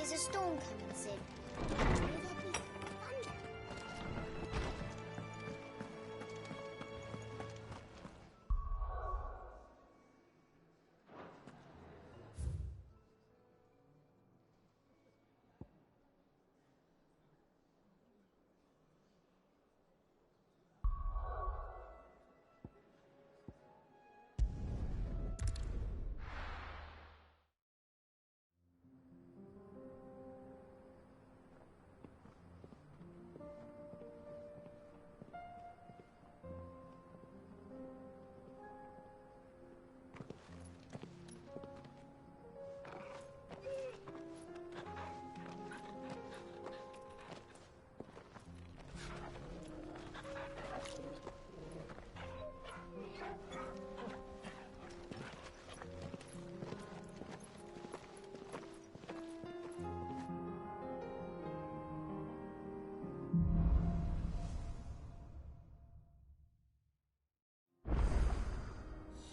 Is a storm coming soon? Will there be thunder?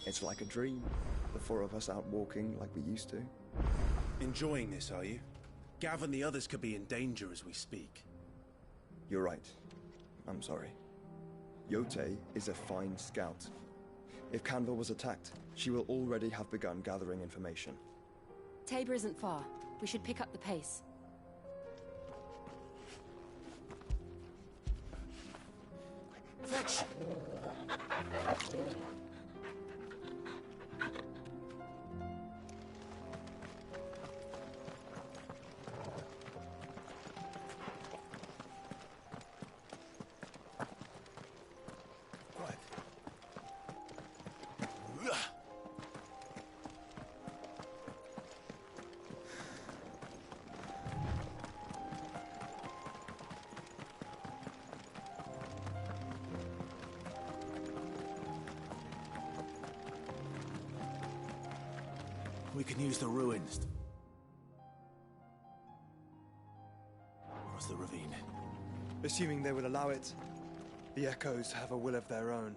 It's like a dream. The four of us out walking like we used to. Enjoying this, are you? Gav and the others could be in danger as we speak. You're right. I'm sorry. Yote is a fine scout. If Canva was attacked, she will already have begun gathering information. Tabor isn't far. We should pick up the pace. Fetch! We can use the ruins. What's the ravine? Assuming they will allow it, the echoes have a will of their own.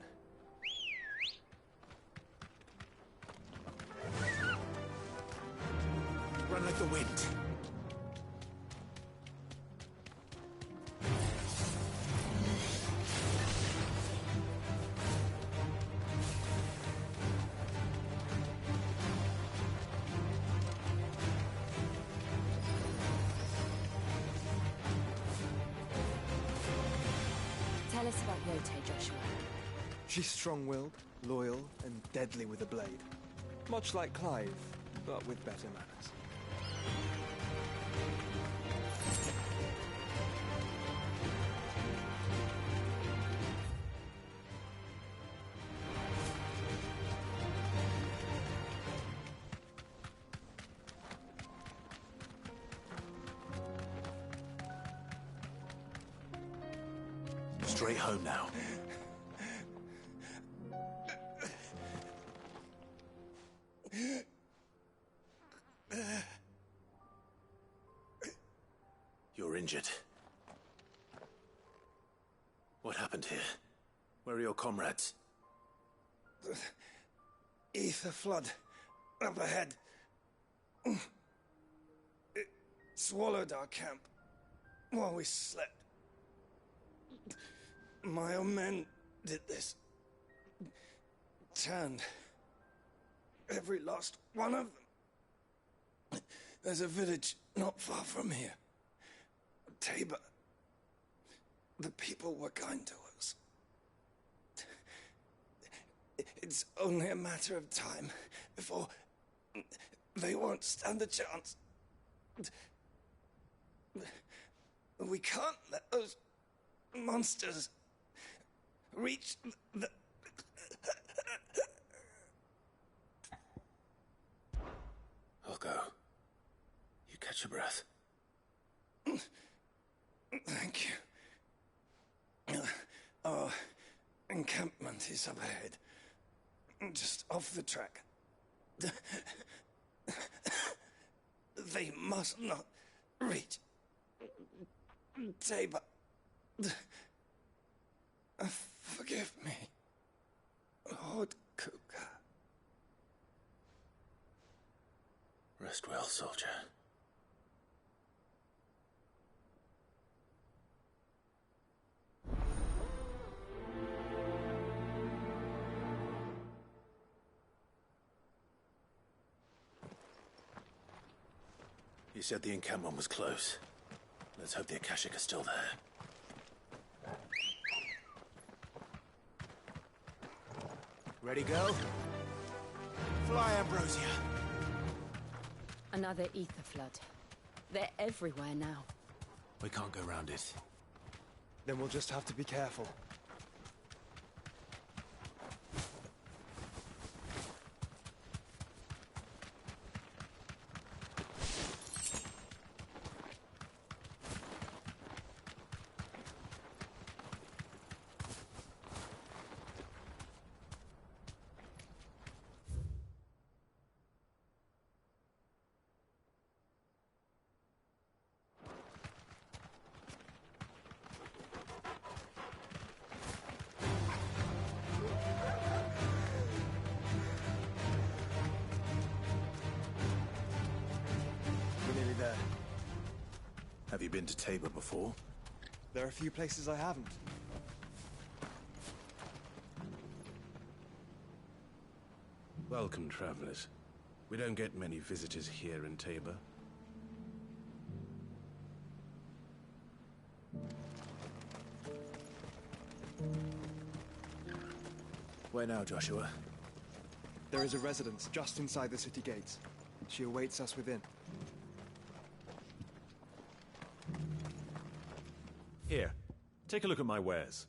Run like the wind. Tell us about Yote, Joshua. She's strong-willed, loyal, and deadly with a blade. Much like Clive, but with better manners. Straight home now. You're injured. What happened here? Where are your comrades? The ether flood up ahead. It swallowed our camp while we slept. My own men did this. Turned every last one of them. There's a village not far from here. Tabor. The people were kind to us. It's only a matter of time before they won't stand a chance. We can't let those monsters reach the... I'll go. You catch your breath. Thank you. Our encampment is up ahead. Just off the track. They must not reach Tabor. Forgive me, Lord Kuka. Rest well, soldier. said the encampment was close. Let's hope the Akashic are still there. Ready, go? Fly, Ambrosia. Another ether flood. They're everywhere now. We can't go round it. Then we'll just have to be careful. Have you been to Tabor before? There are a few places I haven't. Welcome, travelers. We don't get many visitors here in Tabor. Where now, Joshua? There is a residence just inside the city gates. She awaits us within. Here, take a look at my wares.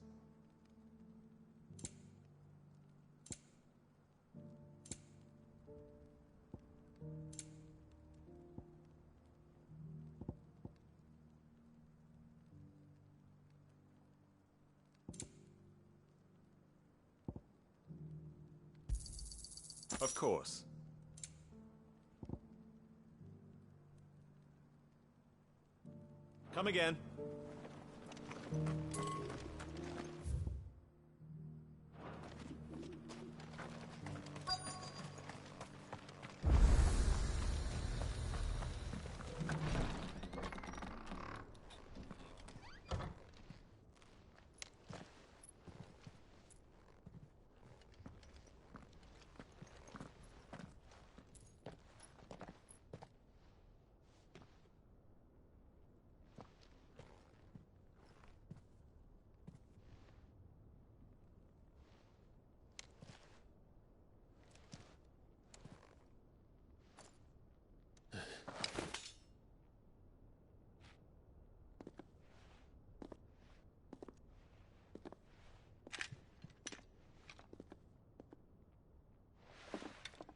Of course. Come again.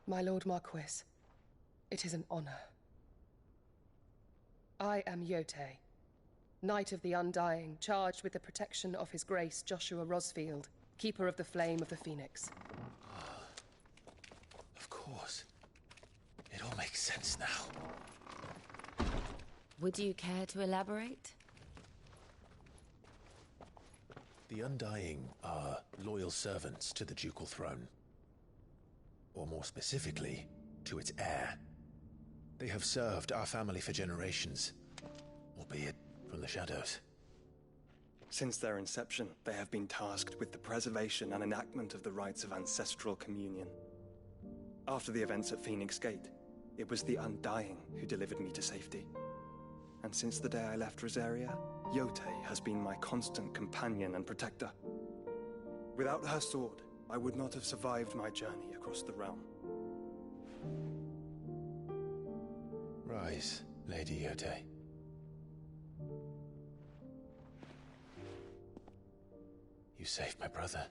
My Lord Marquis, it is an honor. I am Yotei, Knight of the Undying, charged with the protection of His Grace Joshua Rosfield, Keeper of the Flame of the Phoenix. Of course. It all makes sense now. Would you care to elaborate? The Undying are loyal servants to the ducal throne. Or more specifically, to its heir. They have served our family for generations, albeit from the shadows. Since their inception, they have been tasked with the preservation and enactment of the rites of ancestral communion. After the events at Phoenix Gate, it was the Undying who delivered me to safety. And since the day I left Rosaria, Yotei has been my constant companion and protector. Without her sword, I would not have survived my journey across the realm. Rise, Lady Yotei. You saved my brother.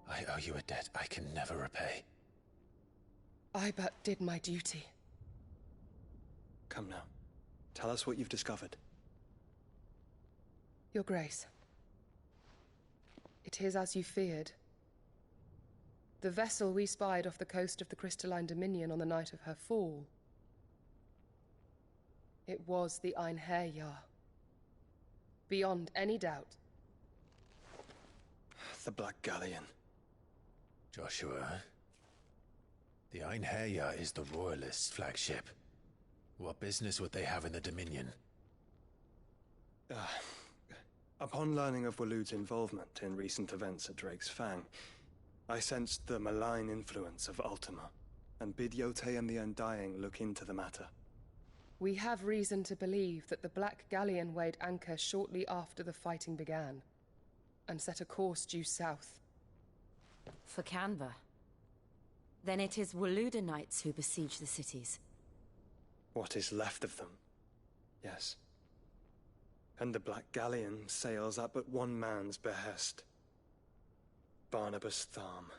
I owe you a debt I can never repay. I but did my duty. Come now. Tell us what you've discovered. Your Grace. It is as you feared. The vessel we spied off the coast of the Crystalline Dominion on the night of her fall. It was the Einherjar. Beyond any doubt. The Black Galleon. Joshua, the Einherjar is the Royalists' flagship. What business would they have in the Dominion? Upon learning of Waloed's involvement in recent events at Drake's Fang, I sensed the malign influence of Ultima, and bid Yotei and the Undying look into the matter. We have reason to believe that the Black Galleon weighed anchor shortly after the fighting began, and set a course due south. For Canva. Then it is Waluda Knights who besiege the cities. What is left of them? Yes. And the Black Galleon sails at but one man's behest. Barnabas Tharm.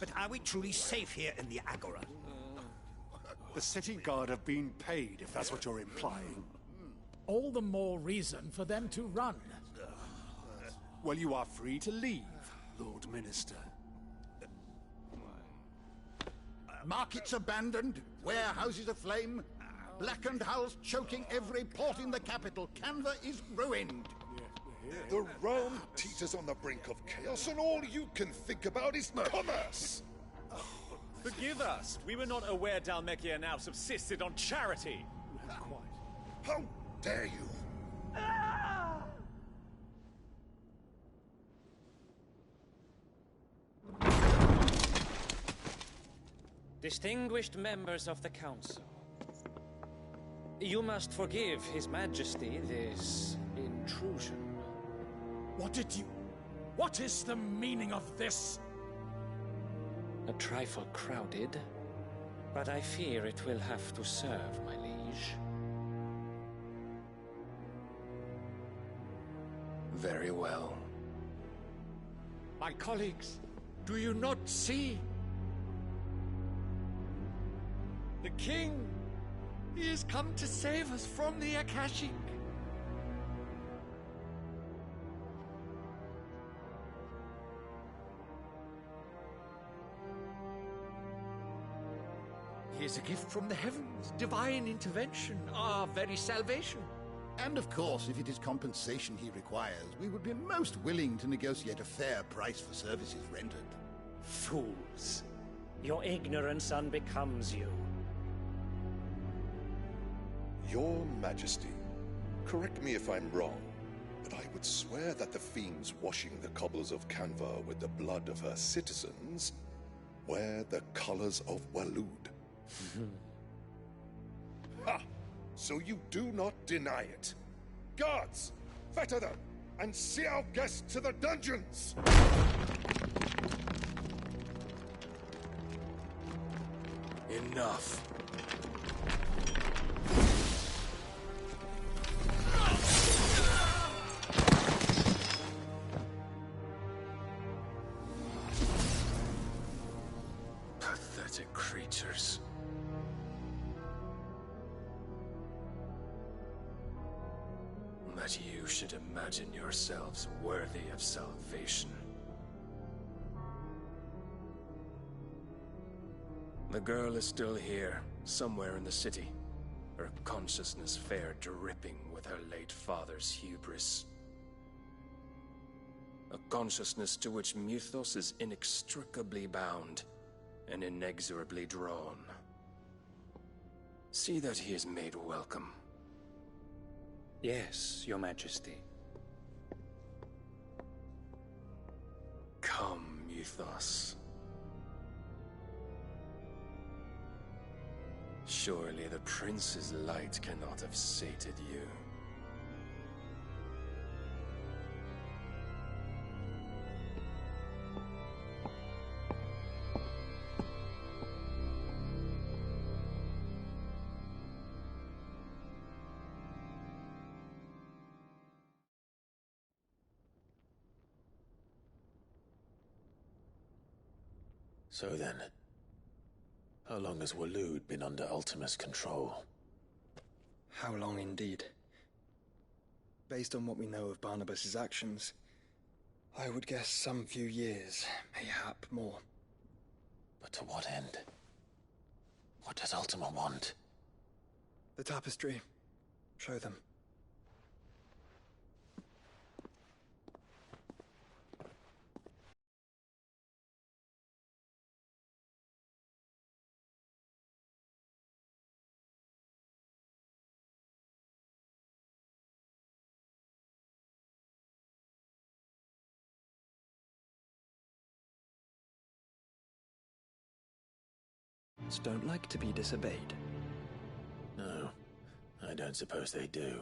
But are we truly safe here in the Agora? The city guard have been paid, if that's what you're implying. All the more reason for them to run. Well, you are free to leave, Lord Minister. Markets abandoned, warehouses aflame, blackened hulls choking every port in the capital. Canva is ruined. The realm teeters on the brink of chaos, and all you can think about is commerce! Forgive us! We were not aware Dhalmekia now subsisted on charity! How dare you! Distinguished members of the Council, you must forgive His Majesty this intrusion. What is the meaning of this? A trifle crowded, but I fear it will have to serve, my liege. Very well. My colleagues, do you not see? The king, he has come to save us from the Akashic. He is a gift from the heavens, divine intervention, our very salvation. And of course, if it is compensation he requires, we would be most willing to negotiate a fair price for services rendered. Fools. Your ignorance unbecomes you. Your Majesty, correct me if I'm wrong, but I would swear that the fiends washing the cobbles of Canva with the blood of her citizens wear the colors of Walud. Ha! So you do not deny it. Guards, fetter them, and see our guests to the dungeons! Enough. Pathetic creatures. That you should imagine yourselves worthy of salvation. The girl is still here, somewhere in the city, her consciousness fair dripping with her late father's hubris. A consciousness to which Mythos is inextricably bound and inexorably drawn. See that he is made welcome. Yes, Your Majesty. Come, Mythos. Surely the prince's light cannot have sated you. So then, how long has Walud been under Ultima's control? How long indeed? Based on what we know of Barnabas's actions, I would guess some few years, mayhap more. But to what end? What does Ultima want? The tapestry. Show them. servants don't like to be disobeyed. No, I don't suppose they do.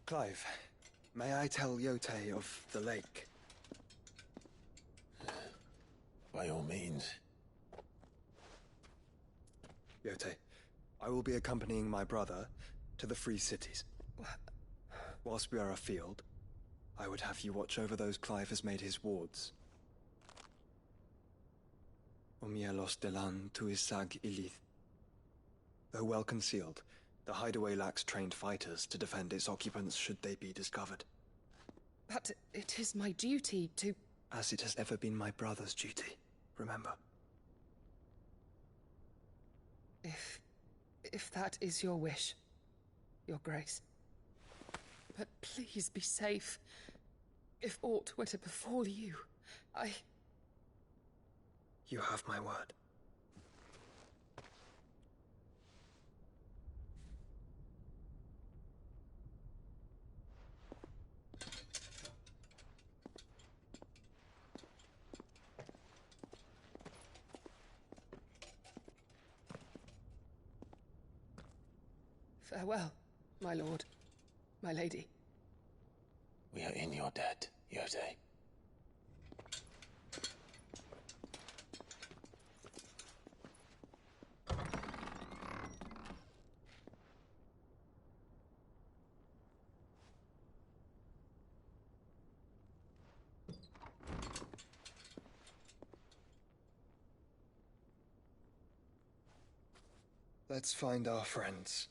Clive, may I tell Yote of the lake? By all means. Yote, I will be accompanying my brother to the Free Cities. Whilst we are afield, I would have you watch over those Clive has made his wards. Omielos delan tuisag ilith. Though well concealed, the hideaway lacks trained fighters to defend its occupants should they be discovered. But it is my duty to... As it has ever been my brother's duty, remember. If that is your wish, Your Grace. But please be safe. If aught were to befall you, You have my word. Farewell, my lord, my lady. We are in your debt, Yote. Let's find our friends.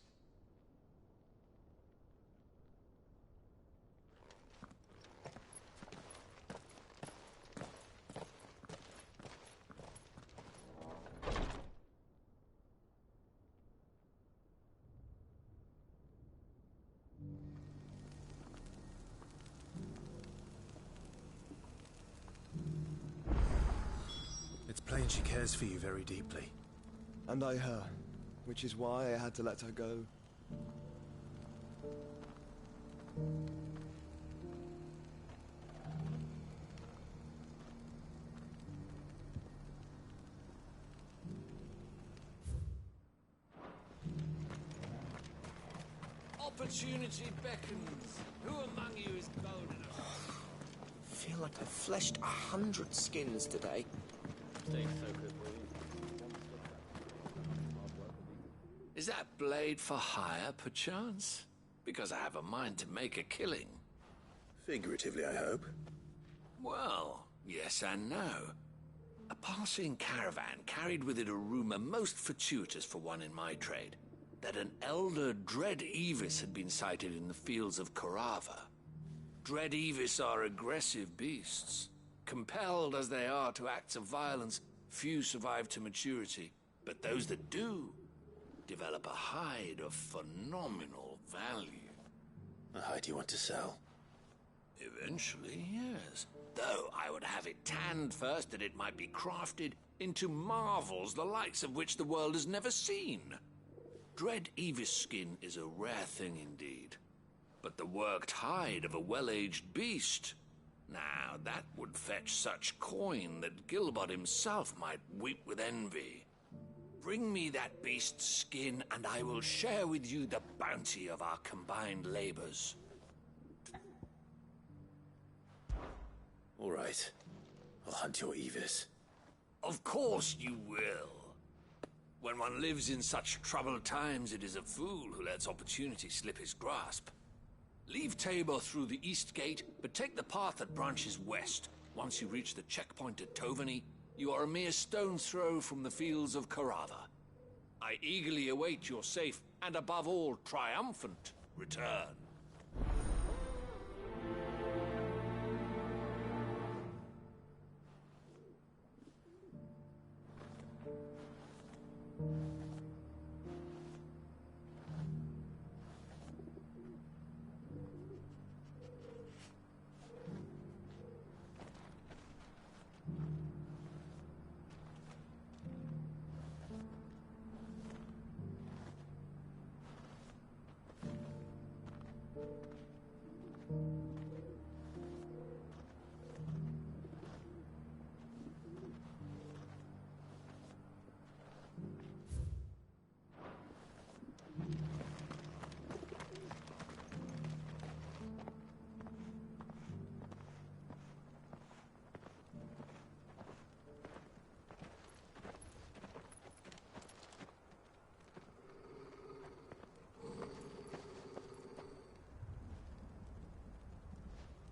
It's plain she cares for you very deeply. And I her, which is why I had to let her go. Opportunity beckons. Who among you is bold enough? I feel like I've fleshed 100 skins today. Is that blade for hire, perchance? Because I have a mind to make a killing. Figuratively, I hope. Well, yes and no. A passing caravan carried with it a rumor most fortuitous for one in my trade, that an elder Dread Evis had been sighted in the fields of Korava. Dread Evis are aggressive beasts. Compelled as they are to acts of violence, few survive to maturity, but those that do develop a hide of phenomenal value. A hide you want to sell? Eventually, yes. Though I would have it tanned first that it might be crafted into marvels the likes of which the world has never seen. Dread Evis skin is a rare thing indeed. But the worked hide of a well-aged beast... Now, that would fetch such coin that Gilbert himself might weep with envy. Bring me that beast's skin, and I will share with you the bounty of our combined labors. All right. I'll hunt your Evis. Of course you will. When one lives in such troubled times, it is a fool who lets opportunity slip his grasp. Leave Tabor through the east gate, but take the path that branches west. Once you reach the checkpoint at Tovany, you are a mere stone's throw from the fields of Korava. I eagerly await your safe, and above all, triumphant return.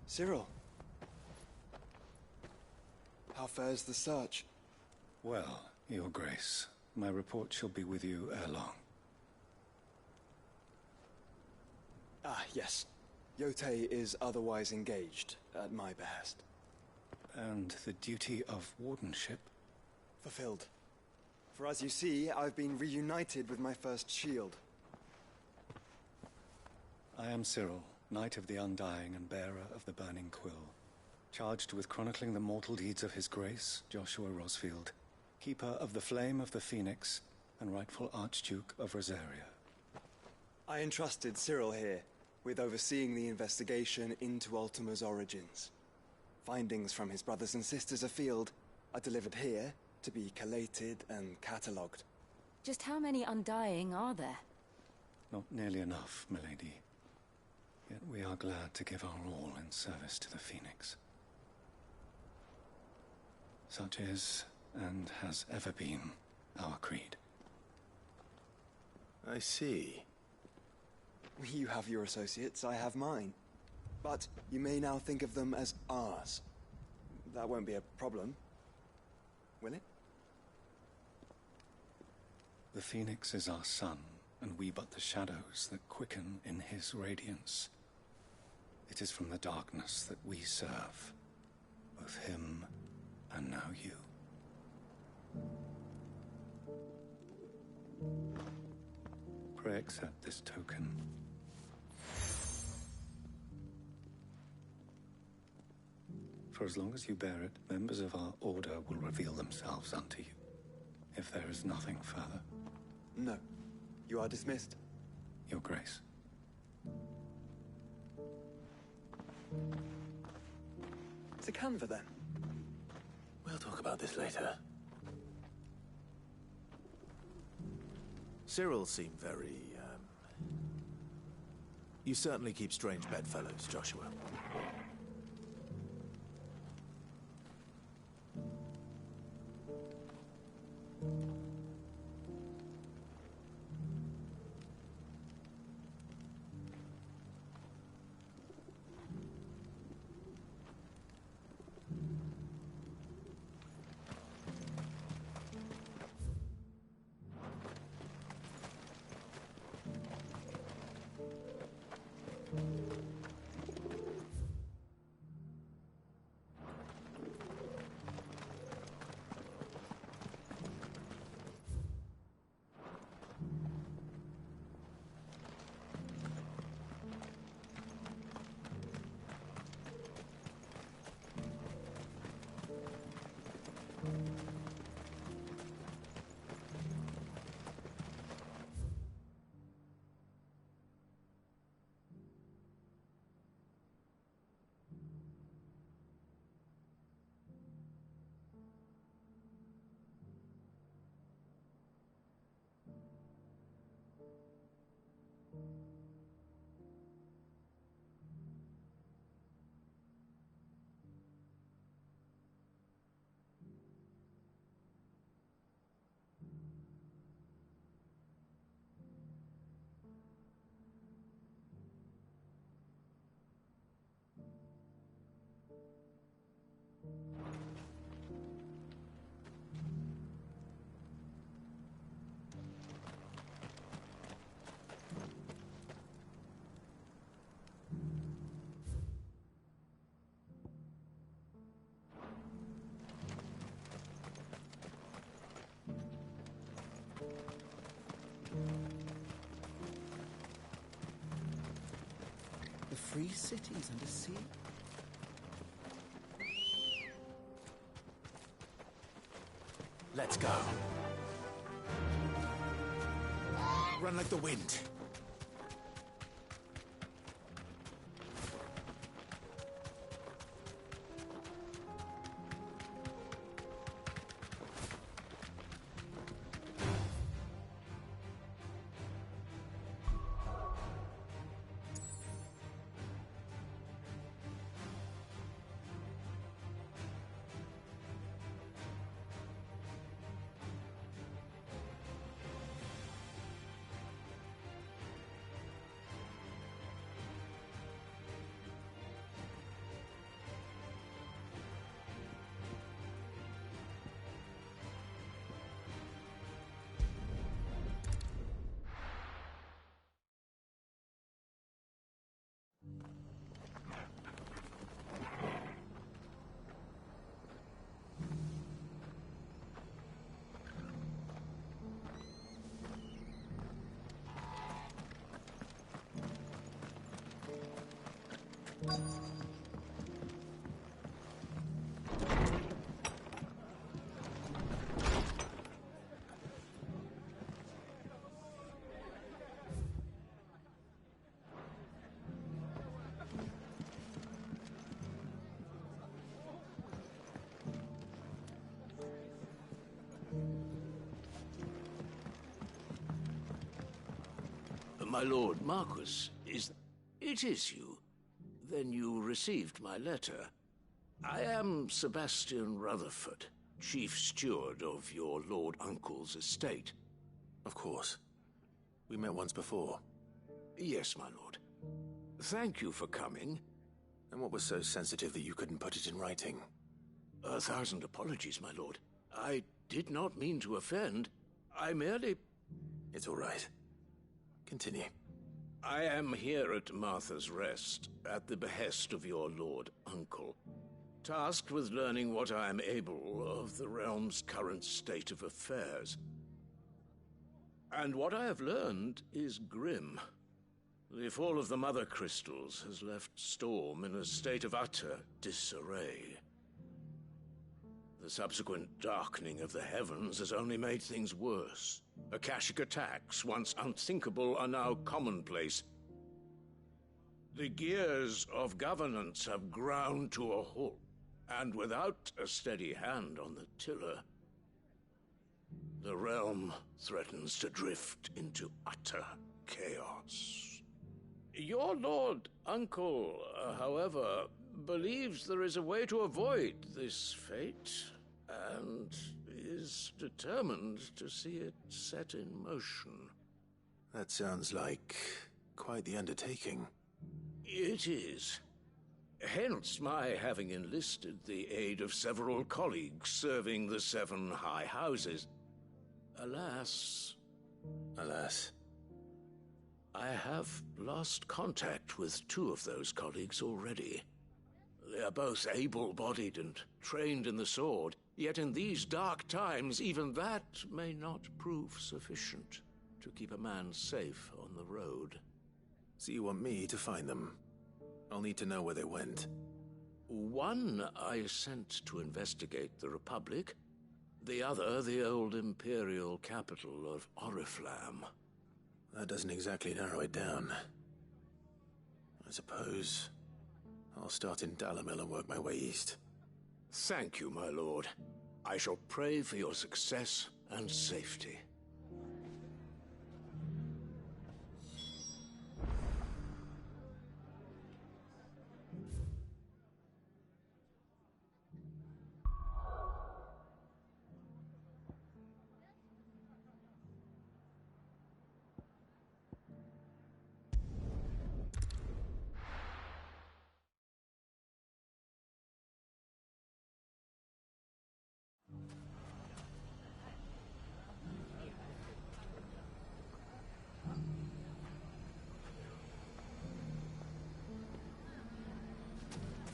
Cyril. How fares the search? Well, Your Grace, my report shall be with you ere long. Ah, yes. Yotei is otherwise engaged, at my behest. And the duty of wardenship? Fulfilled. For as you see, I've been reunited with my first shield. I am Cyril, Knight of the Undying and bearer of the Burning Quill, charged with chronicling the mortal deeds of His Grace, Joshua Rosfield, Keeper of the Flame of the Phoenix, and rightful Archduke of Rosaria. I entrusted Cyril here with overseeing the investigation into Ultima's origins. Findings from his brothers and sisters afield are delivered here to be collated and catalogued. Just how many Undying are there? Not nearly enough, milady. Yet we are glad to give our all in service to the Phoenix. Such is, and has ever been, our creed. I see. You have your associates, I have mine. But you may now think of them as ours. That won't be a problem, will it? The Phoenix is our sun, and we but the shadows that quicken in his radiance. It is from the darkness that we serve, both him and now you. Pray accept this token. For as long as you bear it, members of our order will reveal themselves unto you, if there is nothing further. No. You are dismissed. Your Grace. To Canva, then. We'll talk about this later. Cyril seemed very, You certainly keep strange bedfellows, Joshua. Free cities under sea? Let's go. Run like the wind. My lord Marquis, it is you? Then you received my letter. I am Sebastian Rutherford, chief steward of your lord uncle's estate. Of course. We met once before. Yes, my lord. Thank you for coming. And what was so sensitive that you couldn't put it in writing? 1,000 apologies, my lord. I did not mean to offend. I merely... It's all right. Continue. I am here at Martha's Rest, at the behest of your lord uncle, tasked with learning what I am able of the realm's current state of affairs. And what I have learned is grim. The fall of the Mother Crystals has left Storm in a state of utter disarray. The subsequent darkening of the heavens has only made things worse. Akashic attacks, once unthinkable, are now commonplace. The gears of governance have ground to a halt, and without a steady hand on the tiller, the realm threatens to drift into utter chaos. Your lord uncle, however, believes there is a way to avoid this fate, and is determined to see it set in motion. That sounds like quite the undertaking. It is. Hence my having enlisted the aid of several colleagues serving the 7 high houses. Alas... Alas? I have lost contact with 2 of those colleagues already. They are both able-bodied and trained in the sword, yet in these dark times even that may not prove sufficient to keep a man safe on the road. So you want me to find them? I'll need to know where they went. One I sent to investigate the Republic, the other the old Imperial capital of Oriflamme. That doesn't exactly narrow it down. I suppose I'll start in Dalamil and work my way east. Thank you, my lord. I shall pray for your success and safety.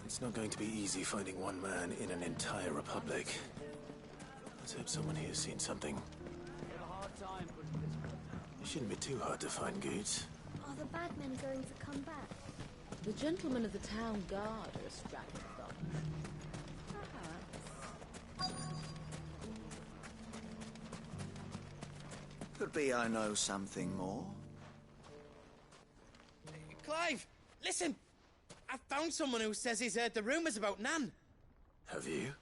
It's not going to be easy finding one man in an entire republic. Let's hope someone here's seen something. It shouldn't be too hard to find goods. Are the bad men going to come back? The gentlemen of the town guard are a strapping bunch. Perhaps. Could be I know something more. Clive, listen! I found someone who says he's heard the rumours about Nan. Have you?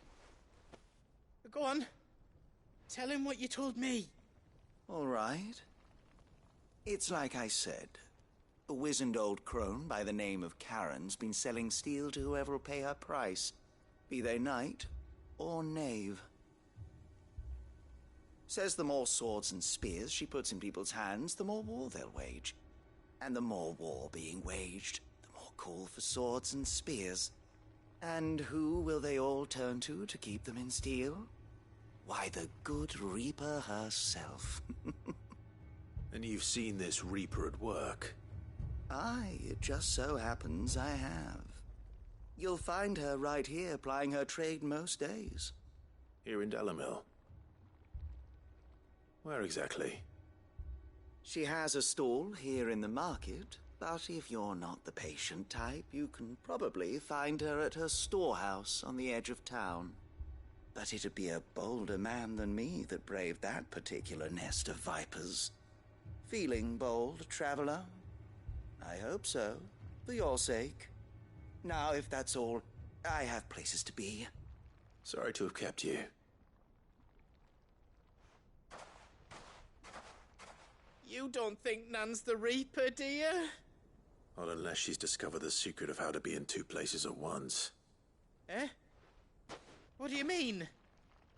Go on. Tell him what you told me. All right. It's like I said. A wizened old crone by the name of Karen's been selling steel to whoever will pay her price, be they knight or knave. Says the more swords and spears she puts in people's hands, the more war they'll wage. And the more war being waged, the more call for swords and spears. And who will they all turn to keep them in steel? Why, the good Reaper herself. And you've seen this Reaper at work? Aye, it just so happens I have. You'll find her right here plying her trade most days. Here in Dalamil? Where exactly? She has a stall here in the market, but if you're not the patient type, you can probably find her at her storehouse on the edge of town. But it'd be a bolder man than me that braved that particular nest of vipers. Feeling bold, traveler? I hope so, for your sake. Now, if that's all, I have places to be. Sorry to have kept you. You don't think Nan's the Reaper, do you? Not unless she's discovered the secret of how to be in two places at once. Eh? What do you mean?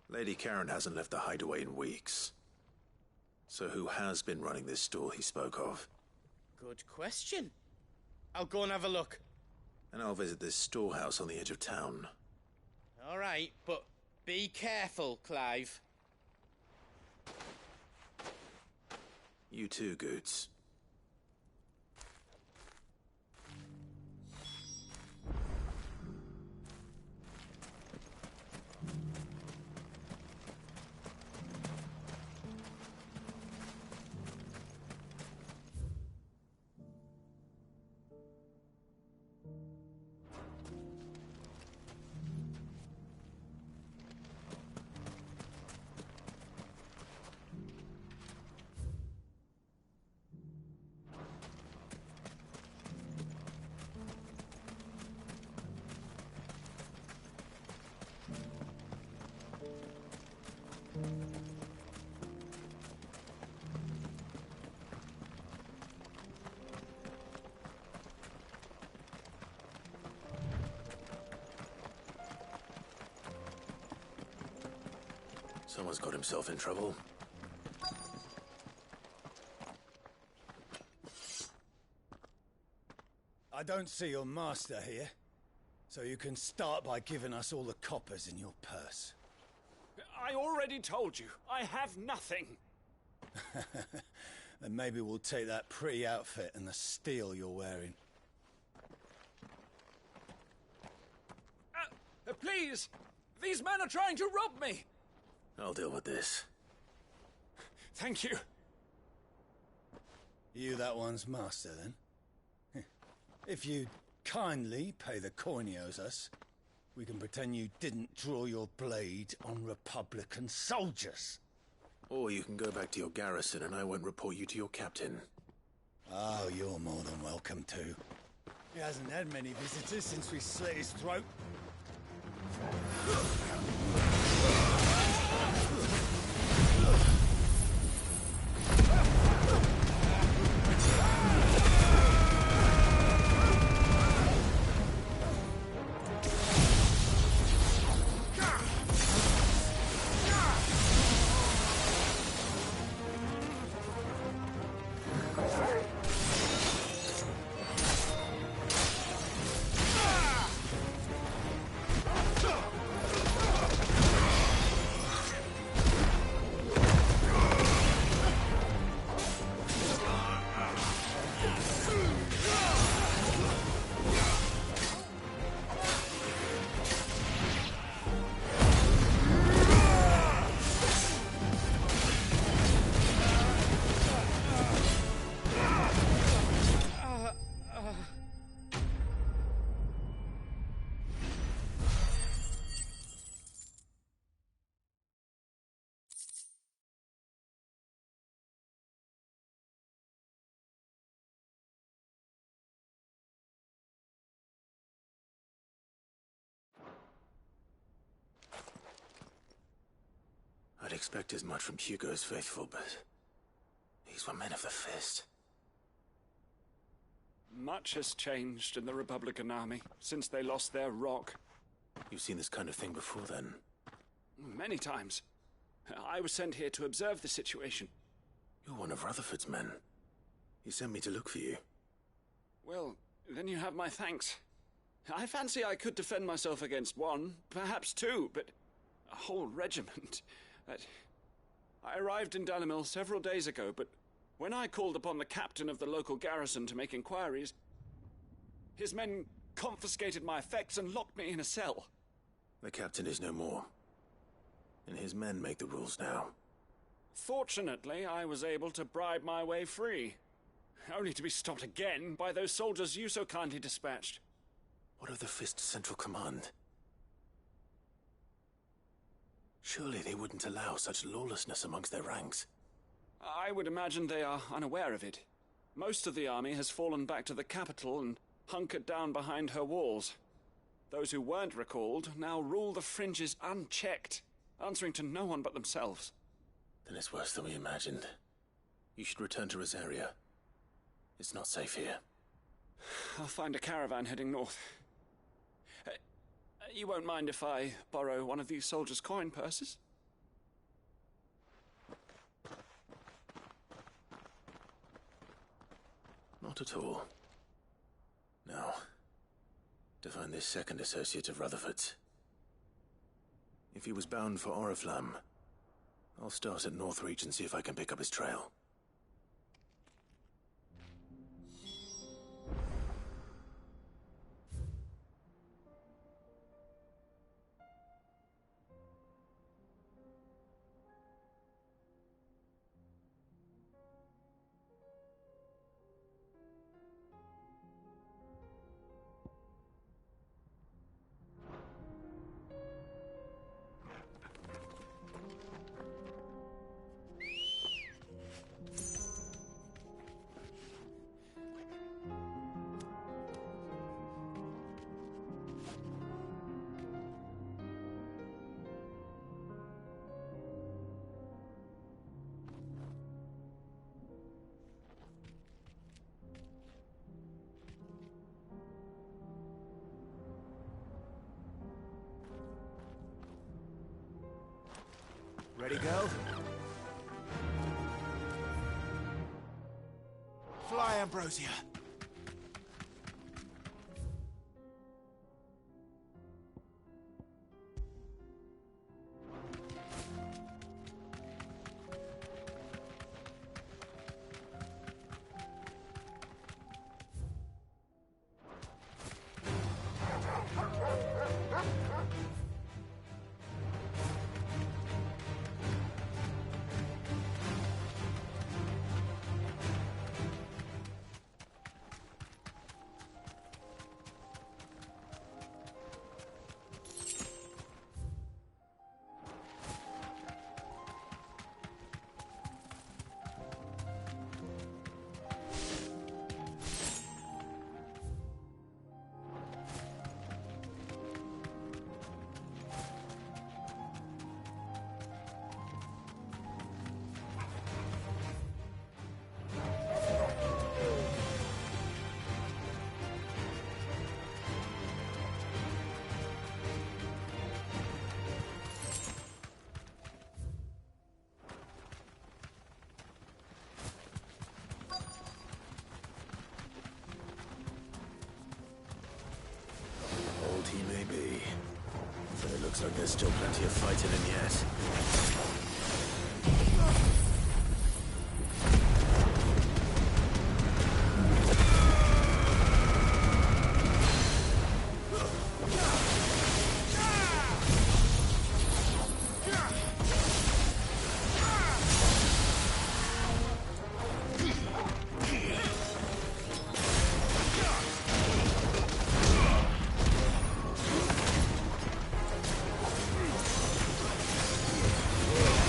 Lady Karen hasn't left the hideaway in weeks. So who has been running this stall he spoke of? Good question. I'll go and have a look. And I'll visit this storehouse on the edge of town. All right, but be careful, Clive. You too, Goots. Someone's got himself in trouble. I don't see your master here, so you can start by giving us all the coppers in your purse. I already told you, I have nothing. Then maybe we'll take that pretty outfit and the steel you're wearing. Please! These men are trying to rob me! I'll deal with this. Thank you. You that one's master, then? If you kindly pay the coin he owes us, we can pretend you didn't draw your blade on Republican soldiers. Or you can go back to your garrison and I won't report you to your captain. Oh, you're more than welcome to. He hasn't had many visitors since we slit his throat. I'd expect as much from Hugo's faithful, but these were men of the fist. Much has changed in the Republican army since they lost their rock. You've seen this kind of thing before, then? Many times. I was sent here to observe the situation. You're one of Rutherford's men. He sent me to look for you. Well, then you have my thanks. I fancy I could defend myself against one, perhaps two, but a whole regiment... I arrived in Dalimil several days ago, but when I called upon the captain of the local garrison to make inquiries, his men confiscated my effects and locked me in a cell. The captain is no more, and his men make the rules now. Fortunately, I was able to bribe my way free, only to be stopped again by those soldiers you so kindly dispatched. What of the Fist's central command? Surely they wouldn't allow such lawlessness amongst their ranks. I would imagine they are unaware of it. Most of the army has fallen back to the capital and hunkered down behind her walls. Those who weren't recalled now rule the fringes unchecked, answering to no one but themselves. Then it's worse than we imagined. You should return to Rosaria. It's not safe here. I'll find a caravan heading north. You won't mind if I borrow one of these soldiers' coin purses? Not at all. Now, to find this second associate of Rutherford's. If he was bound for Oriflamme, I'll start at Northreach and see if I can pick up his trail. Ready, go? Fly, Ambrosia. He may be, but it looks like there's still plenty of fighting in yet. Whoa!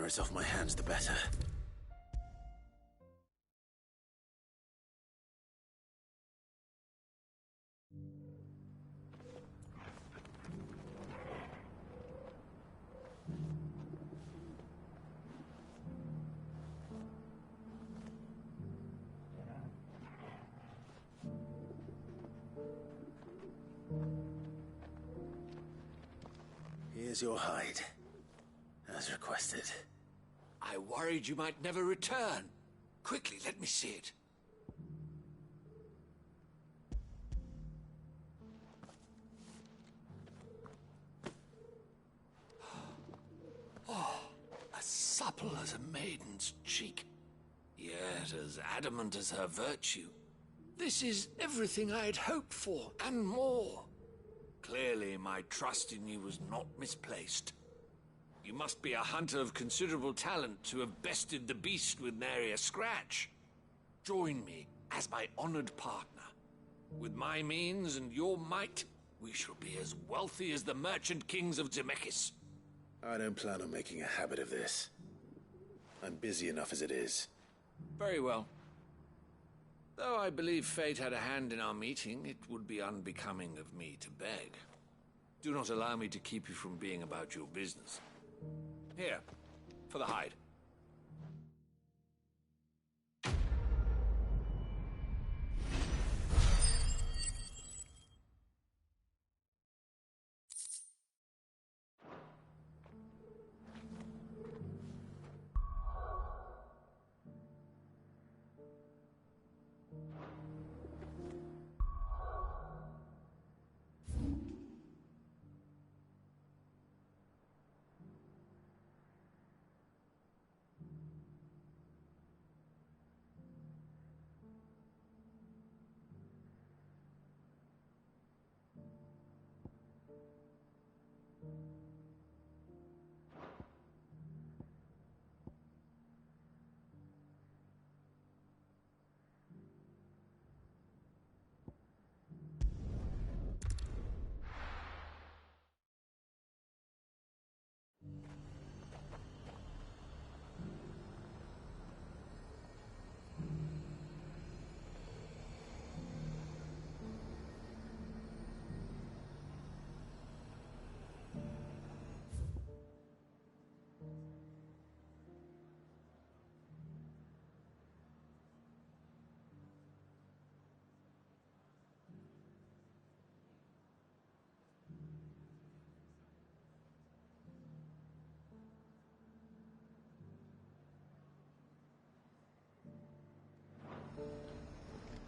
sooner it's off my hands, the better. Here's your hide, as requested. I worried you might never return. Quickly, let me see it. Oh, as supple as a maiden's cheek, yet as adamant as her virtue. This is everything I had hoped for, and more. Clearly, my trust in you was not misplaced. You must be a hunter of considerable talent to have bested the beast with nary a scratch. Join me as my honored partner. With my means and your might, we shall be as wealthy as the merchant kings of Zemeckis. I don't plan on making a habit of this. I'm busy enough as it is. Very well. Though I believe fate had a hand in our meeting, it would be unbecoming of me to beg. Do not allow me to keep you from being about your business. Here, for the hide.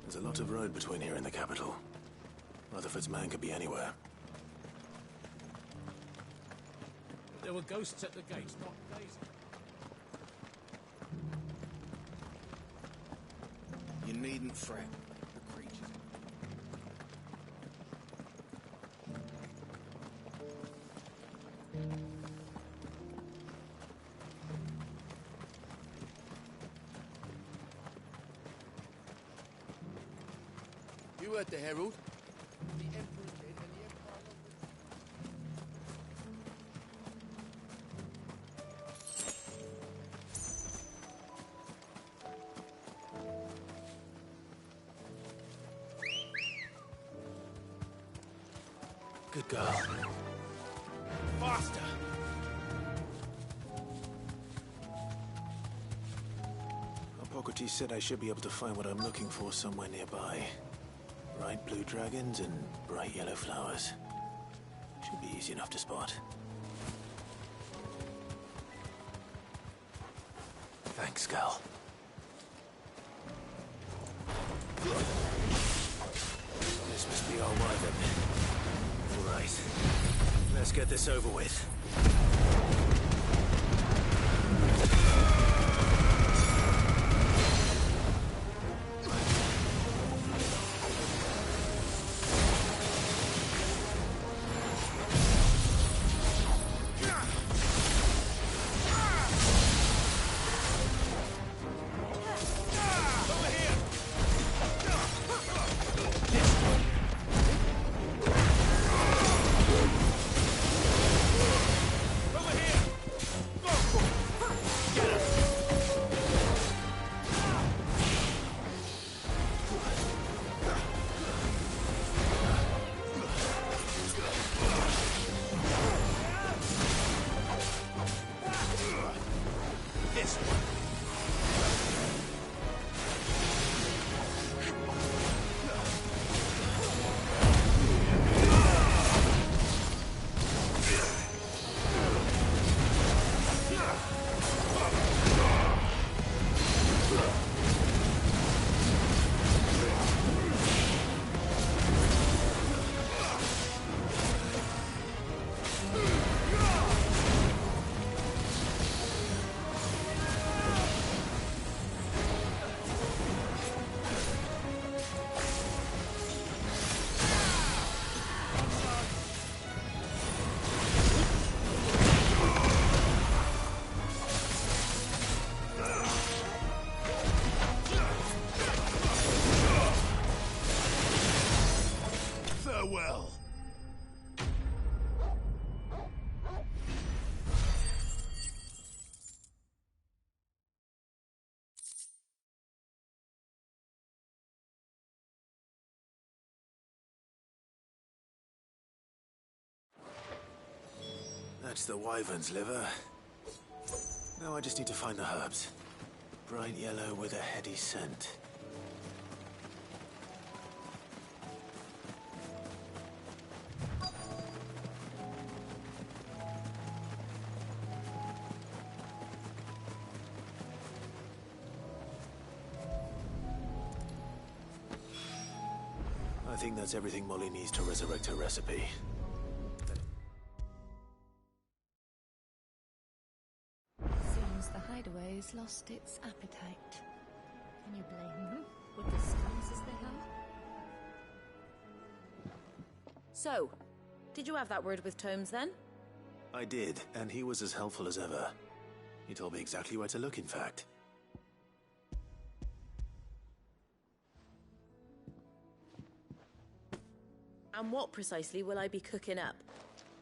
There's a lot of road between here and the capital. Rutherford's man could be anywhere. There were ghosts at the gates, not days. You needn't fret. The creatures. You heard the herald. The Emperor's dead and the Empire Good girl. Faster! Hippocrates said I should be able to find what I'm looking for somewhere nearby. Bright blue dragons and bright yellow flowers. Should be easy enough to spot. Thanks, Gal. This must be our wyvern. All right. Let's get this over with. That's the wyvern's liver. Now I just need to find the herbs. Bright yellow with a heady scent. I think that's everything Molly needs to resurrect her recipe. Seems the hideaway's lost its appetite. Can you blame them? With the scums as they are? So, did you have that word with Tomes then? I did, and he was as helpful as ever. He told me exactly where to look, in fact. And what precisely will I be cooking up?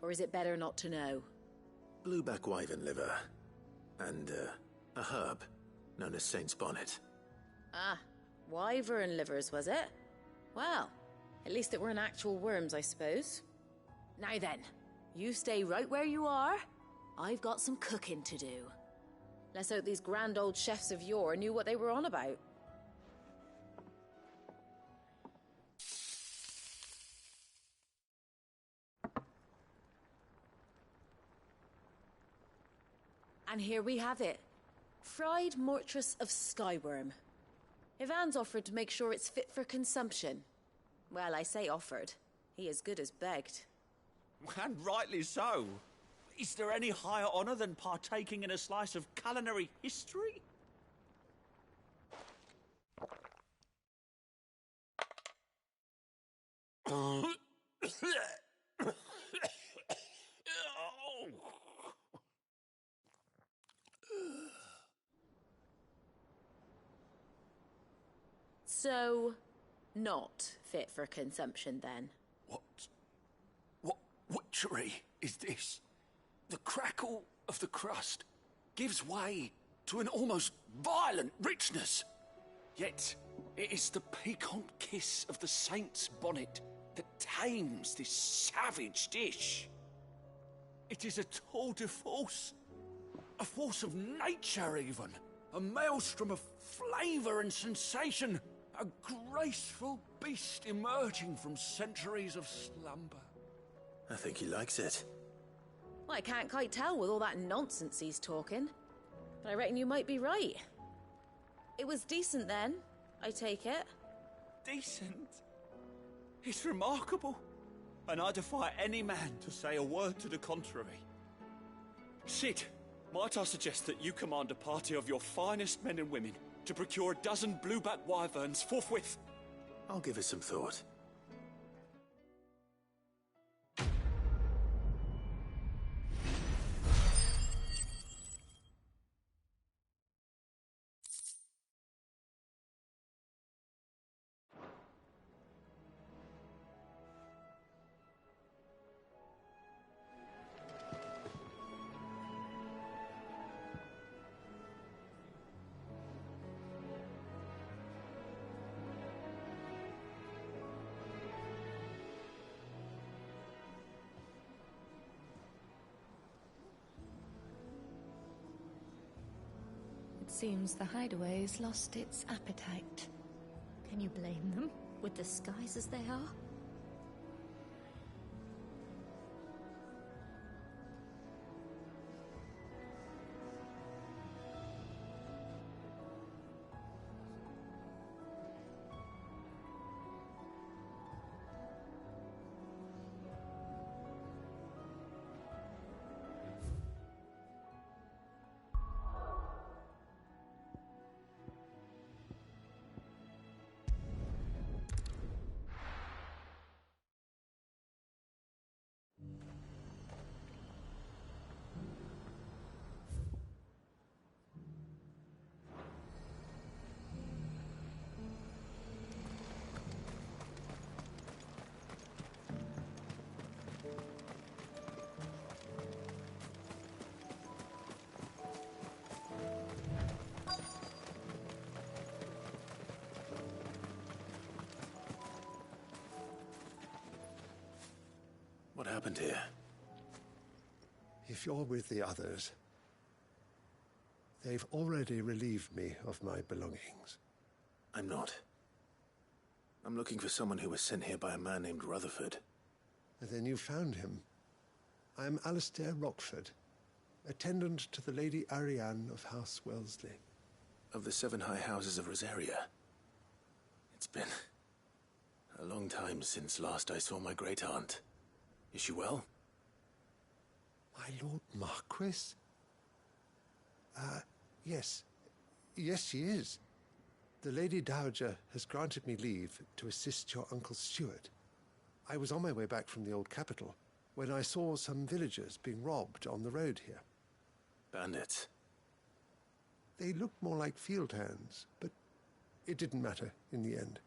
Or is it better not to know? Blueback wyvern liver. And, a herb known as Saint's Bonnet. Ah, wyvern livers, was it? Well, at least it weren't actual worms, I suppose. Now then, you stay right where you are. I've got some cooking to do. Let's hope these grand old chefs of yore knew what they were on about. And here we have it. Fried mortress of skyworm. Ivan's offered to make sure it's fit for consumption. Well, I say offered. He as good as begged. And rightly so. Is there any higher honor than partaking in a slice of culinary history? So, not fit for consumption then? What witchery is this? The crackle of the crust gives way to an almost violent richness. Yet, it is the piquant kiss of the saint's bonnet that tames this savage dish. It is a tour de force. A force of nature, even. A maelstrom of flavour and sensation. A graceful beast emerging from centuries of slumber. I think he likes it. Well, I can't quite tell with all that nonsense he's talking. But I reckon you might be right. It was decent then, I take it. Decent? It's remarkable. And I defy any man to say a word to the contrary. Sid, might I suggest that you command a party of your finest men and women to procure a dozen blueback wyverns forthwith? I'll give it some thought. Seems the hideaway's lost its appetite. Can you blame them? With the skies as they are? What happened here? if you're with the others, they've already relieved me of my belongings. I'm not. I'm looking for someone who was sent here by a man named Rutherford. Then you found him. I am Alistair Rockford, attendant to the Lady Ariane of House Wellesley. Of the 7 high houses of Rosaria. It's been a long time since last I saw my great-aunt. Is she well? My Lord Marquis? Yes. Yes, she is. The Lady Dowager has granted me leave to assist your Uncle Stuart. I was on my way back from the old capital when I saw some villagers being robbed on the road here. Bandits? They looked more like field hands, but it didn't matter in the end.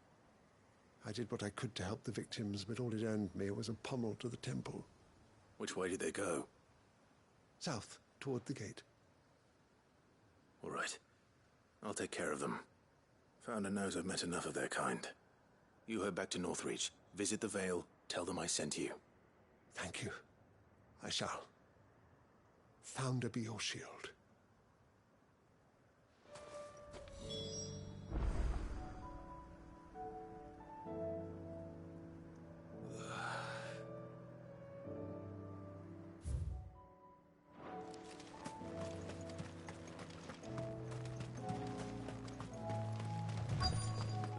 I did what I could to help the victims, but all it earned me was a pummel to the temple. Which way did they go? South, toward the gate. All right. I'll take care of them. Founder knows I've met enough of their kind. You head back to Northreach, visit the Vale, tell them I sent you. Thank you. I shall. Founder be your shield.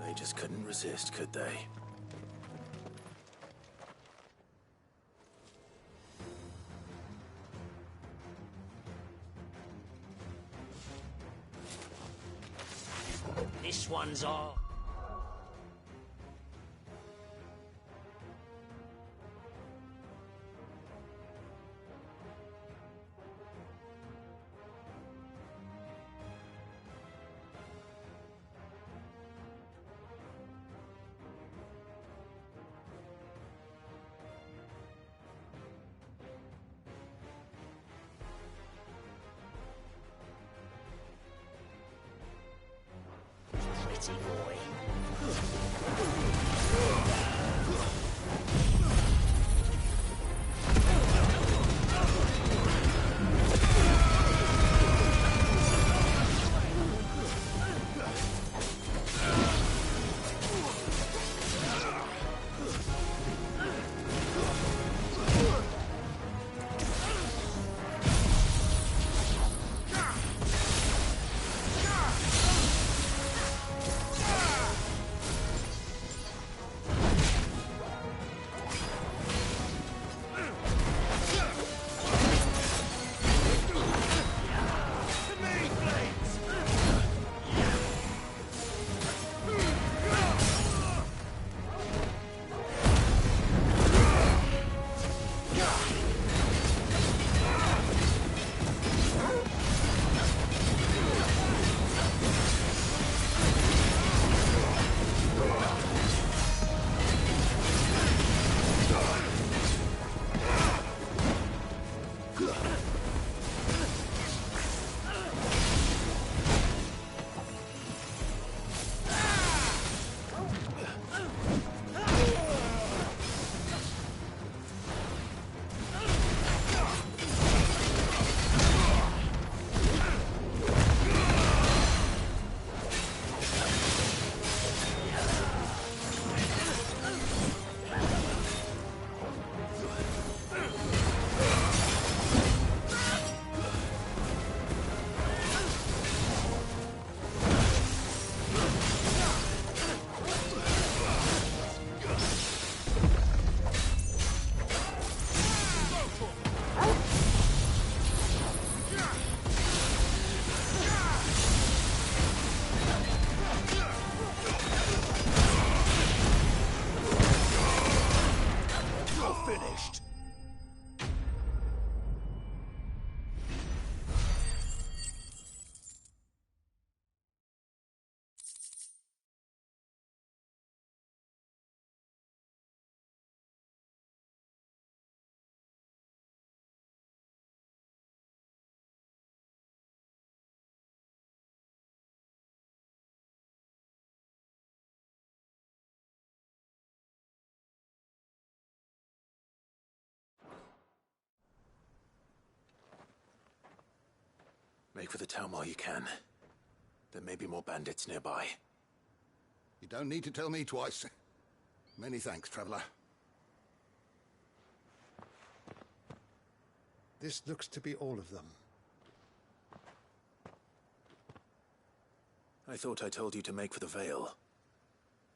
They just couldn't resist, could they? This one's all. Pretty boy. Make for the town while you can. There may be more bandits nearby. You don't need to tell me twice. Many thanks, traveler. This looks to be all of them. I thought I told you to make for the Vale.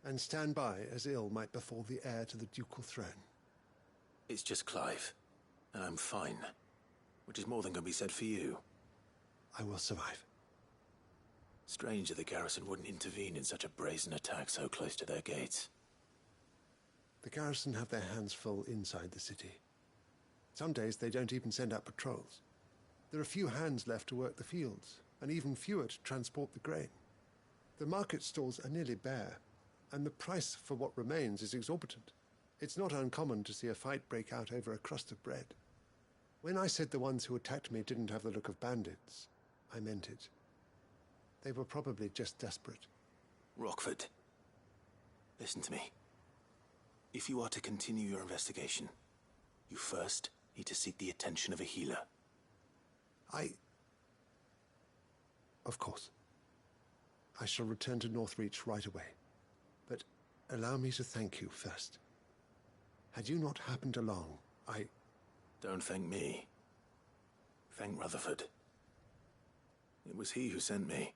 And stand by as ill might befall the heir to the ducal throne. It's just Clive, and I'm fine. Which is more than can be said for you. I will survive. Strange that the garrison wouldn't intervene in such a brazen attack so close to their gates. The garrison have their hands full inside the city. Some days they don't even send out patrols. There are few hands left to work the fields, and even fewer to transport the grain. The market stalls are nearly bare, and the price for what remains is exorbitant. It's not uncommon to see a fight break out over a crust of bread. When I said the ones who attacked me didn't have the look of bandits, I meant it. They were probably just desperate. Rockford, listen to me. If you are to continue your investigation, you first need to seek the attention of a healer. Of course. I shall return to Northreach right away. But allow me to thank you first. Had you not happened along, Don't thank me. Thank Rutherford. It was he who sent me.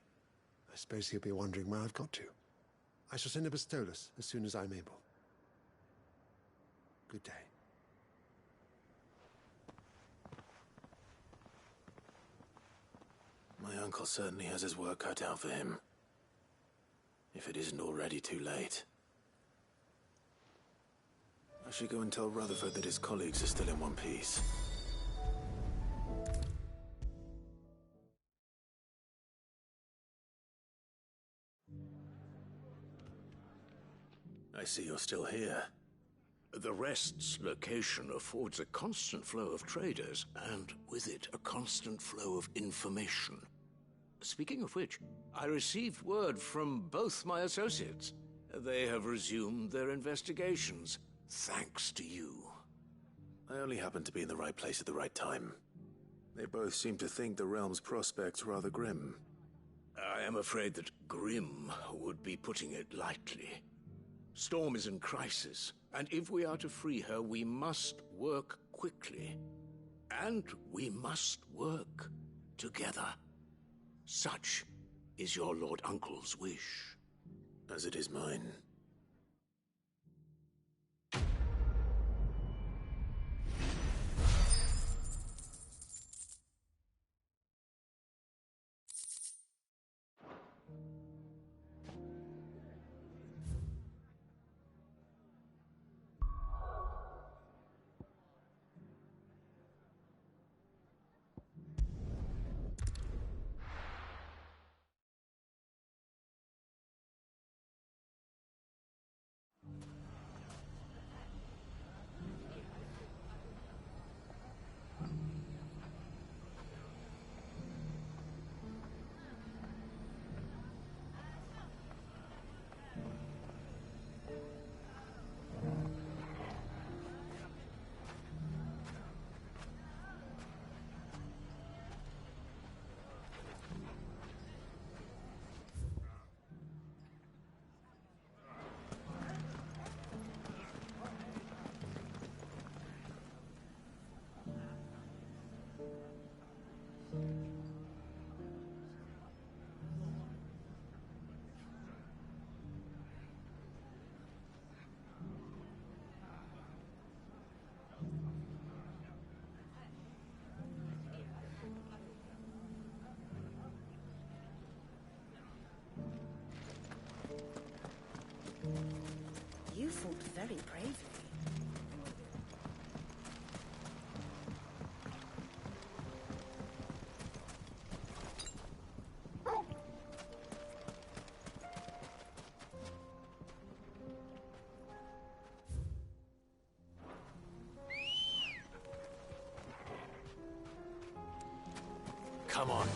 I suppose he'll be wondering where I've got to. I shall send a Pistolus as soon as I'm able. Good day. My uncle certainly has his work cut out for him. If it isn't already too late. I should go and tell Rutherford that his colleagues are still in one piece. I see you're still here. The Rest's location affords a constant flow of traders, and with it, a constant flow of information. Speaking of which, I received word from both my associates. They have resumed their investigations, thanks to you. I only happened to be in the right place at the right time. They both seem to think the realm's prospects rather grim. I am afraid that grim would be putting it lightly. Storm is in crisis, and if we are to free her, we must work quickly. And we must work together. Such is your Lord Uncle's wish. As it is mine. You fought very bravely. Come on.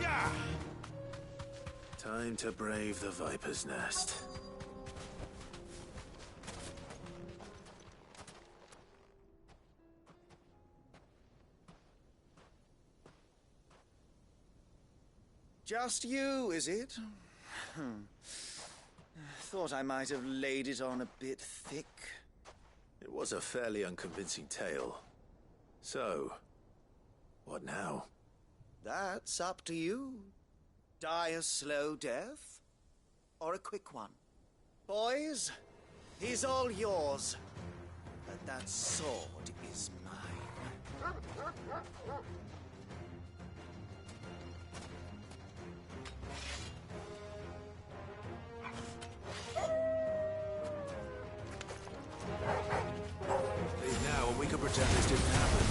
Yeah! Time to brave the Viper's Nest. Just you, is it? Thought I might have laid it on a bit thick. It was a fairly unconvincing tale. So, what now? That's up to you. Die a slow death, or a quick one. Boys, he's all yours. But that sword is mine. Leave now and we can pretend this didn't happen.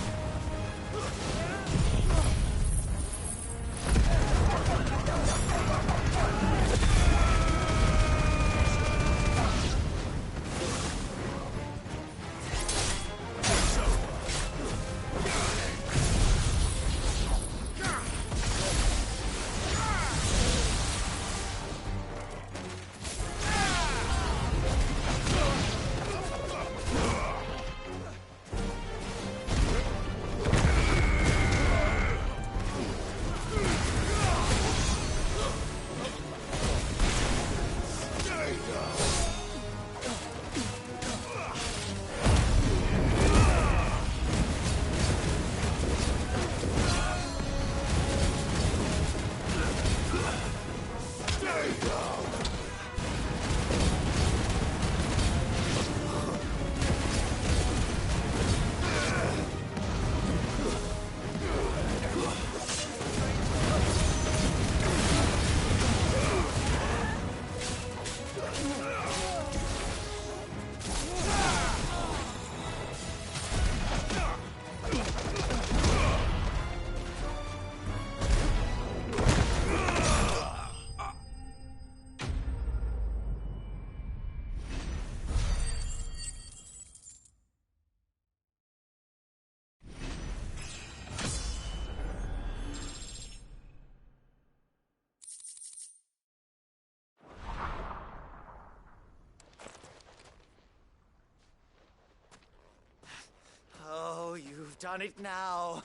Oh, you've done it now.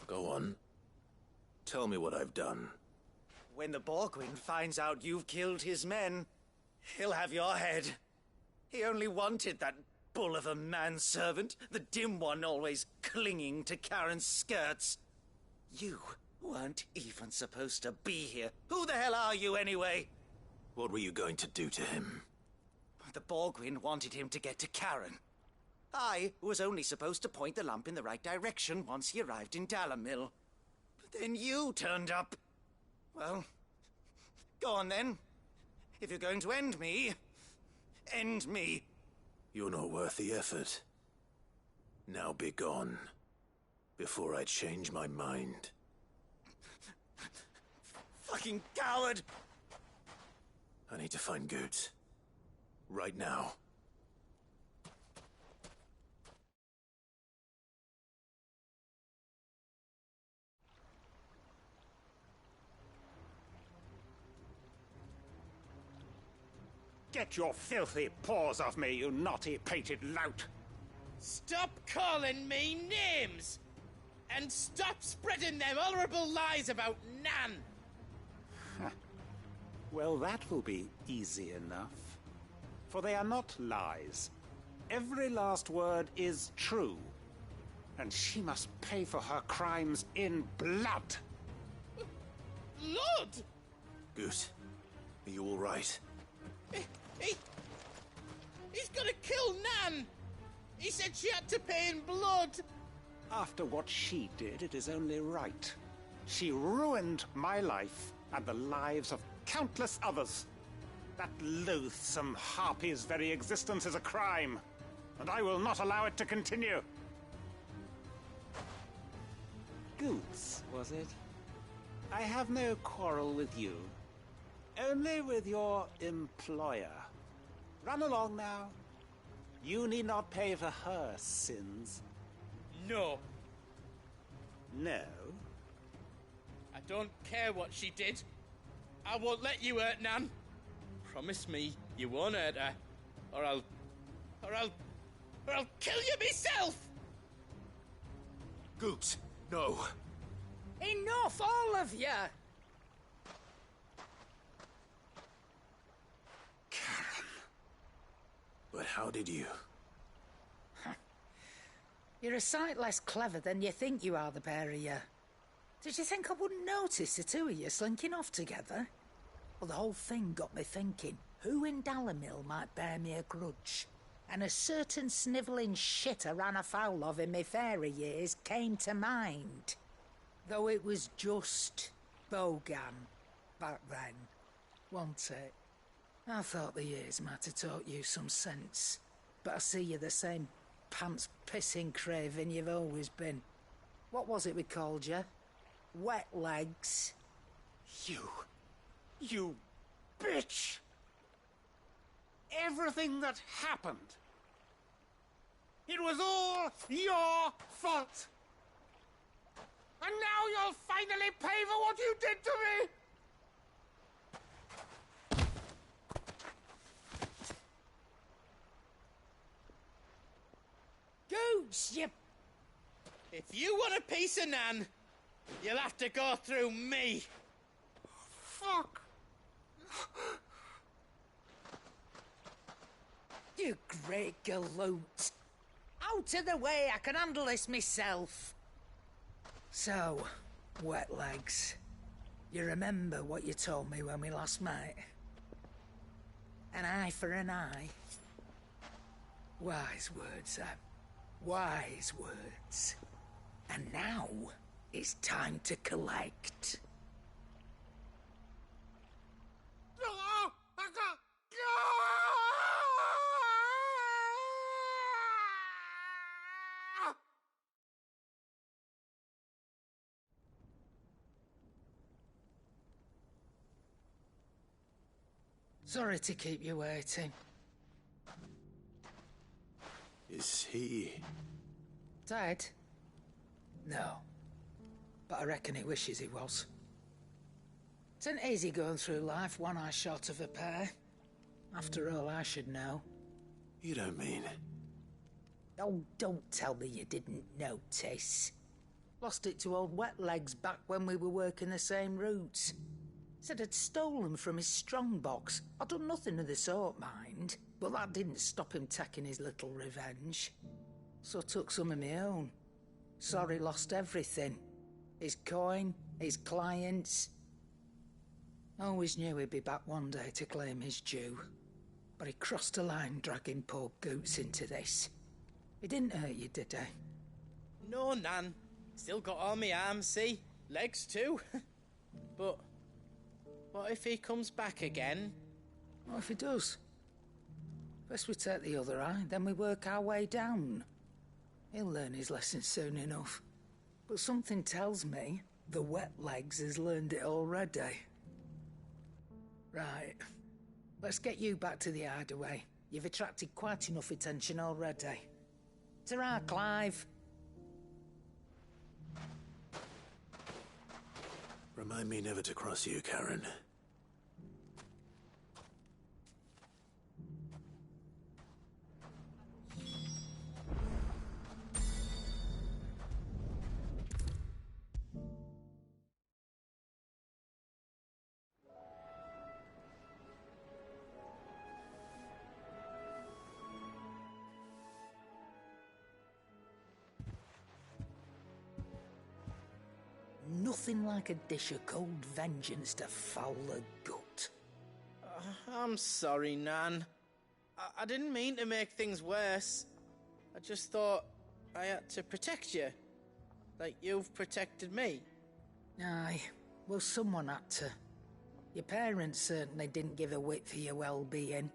Go on. Tell me what I've done. When the Borgwyn finds out you've killed his men, he'll have your head. He only wanted that bull of a manservant, the dim one always clinging to Karen's skirts. You weren't even supposed to be here. Who the hell are you, anyway? What were you going to do to him? The Borgwyn wanted him to get to Karen. I was only supposed to point the lamp in the right direction once he arrived in Dalamil. But then you turned up. Well, go on then. If you're going to end me, end me. You're not worth the effort. Now be gone, before I change my mind. Fucking coward! I need to find Goots. Right now. Get your filthy paws off me, you naughty-pated lout! Stop calling me names! And stop spreading them horrible lies about Nan! Well, that will be easy enough. For they are not lies. Every last word is true. And she must pay for her crimes in blood. Blood? Goose, are you all right? He's gonna kill Nan! He said she had to pay in blood! After what she did, it is only right. She ruined my life and the lives of countless others. That loathsome harpy's very existence is a crime, and I will not allow it to continue. Goots, was it? I have no quarrel with you. Only with your employer. Run along now. You need not pay for her sins. No. No? I don't care what she did. I won't let you hurt Nan. Promise me you won't hurt her, or I'll kill you myself! Goots, no. Enough, all of you! how did you? You're a sight less clever than you think you are, the pair of you. Did you think I wouldn't notice the two of you slinking off together? Well, the whole thing got me thinking, who in Dalamil might bear me a grudge? And a certain snivelling shit I ran afoul of in my fairy years came to mind. Though it was just Bogan back then, wasn't it? I thought the years might have taught you some sense, but I see you're the same pants-pissing craven you've always been. What was it we called you? Wet legs? You bitch! Everything that happened, it was all your fault! And now you'll finally pay for what you did to me! Gooch, you... If you want a piece of Nan, you'll have to go through me. Fuck! You great galoot. Out of the way, I can handle this myself. So, wet legs, you remember what you told me when we last met? An eye for an eye. Wise words, Sam. Wise words. And now, it's time to collect. Sorry to keep you waiting. Is he... Dead? No. But I reckon he wishes he was. It ain't easy going through life one eye short of a pair. After all, I should know. You don't mean... Oh, don't tell me you didn't notice. Lost it to old Wet Legs back when we were working the same routes. Said I'd stolen from his strongbox. I'd done nothing of the sort, mind. But that didn't stop him taking his little revenge. So I took some of my own. Sorry, lost everything. His coin, his clients. Always knew he'd be back one day to claim his due. But he crossed a line dragging poor Goots into this. He didn't hurt you, did he? No, Nan. Still got all my arms, see? Legs too. But what if he comes back again? What if he does? First we take the other eye, then we work our way down. He'll learn his lesson soon enough. But something tells me the Wet Legs has learned it already. Right. Let's get you back to the hideaway. You've attracted quite enough attention already. Ta-ra, Clive. Remind me never to cross you, Karen. Nothing like a dish of cold vengeance to foul the gut. I'm sorry, Nan. I didn't mean to make things worse. I just thought I had to protect you. Like you've protected me. Aye, well, someone had to. Your parents certainly didn't give a whit for your well-being.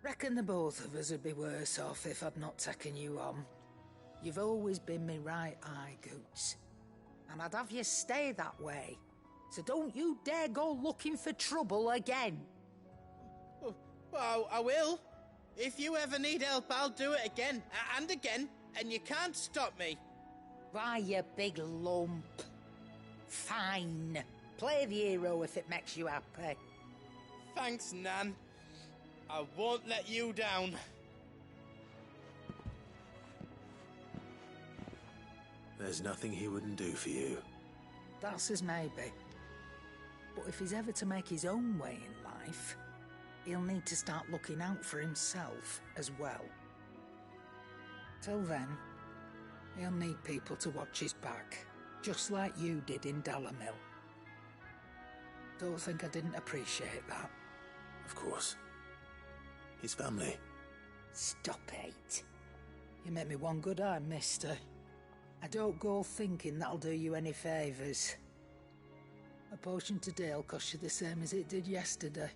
Reckon the both of us would be worse off if I'd not taken you on. You've always been me right eye, Goots. And I'd have you stay that way. So don't you dare go looking for trouble again. Well, I will. If you ever need help, I'll do it again and again, and you can't stop me. Why, you big lump. Fine. Play the hero if it makes you happy. Thanks, Nan. I won't let you down. There's nothing he wouldn't do for you. That's as maybe. But if he's ever to make his own way in life, he'll need to start looking out for himself as well. Till then, he'll need people to watch his back, just like you did in Dalamil. Don't think I didn't appreciate that. Of course. His family. Stop it. You make me one good eye, mister. I don't go thinking that'll do you any favours. A potion today'll cost you the same as it did yesterday.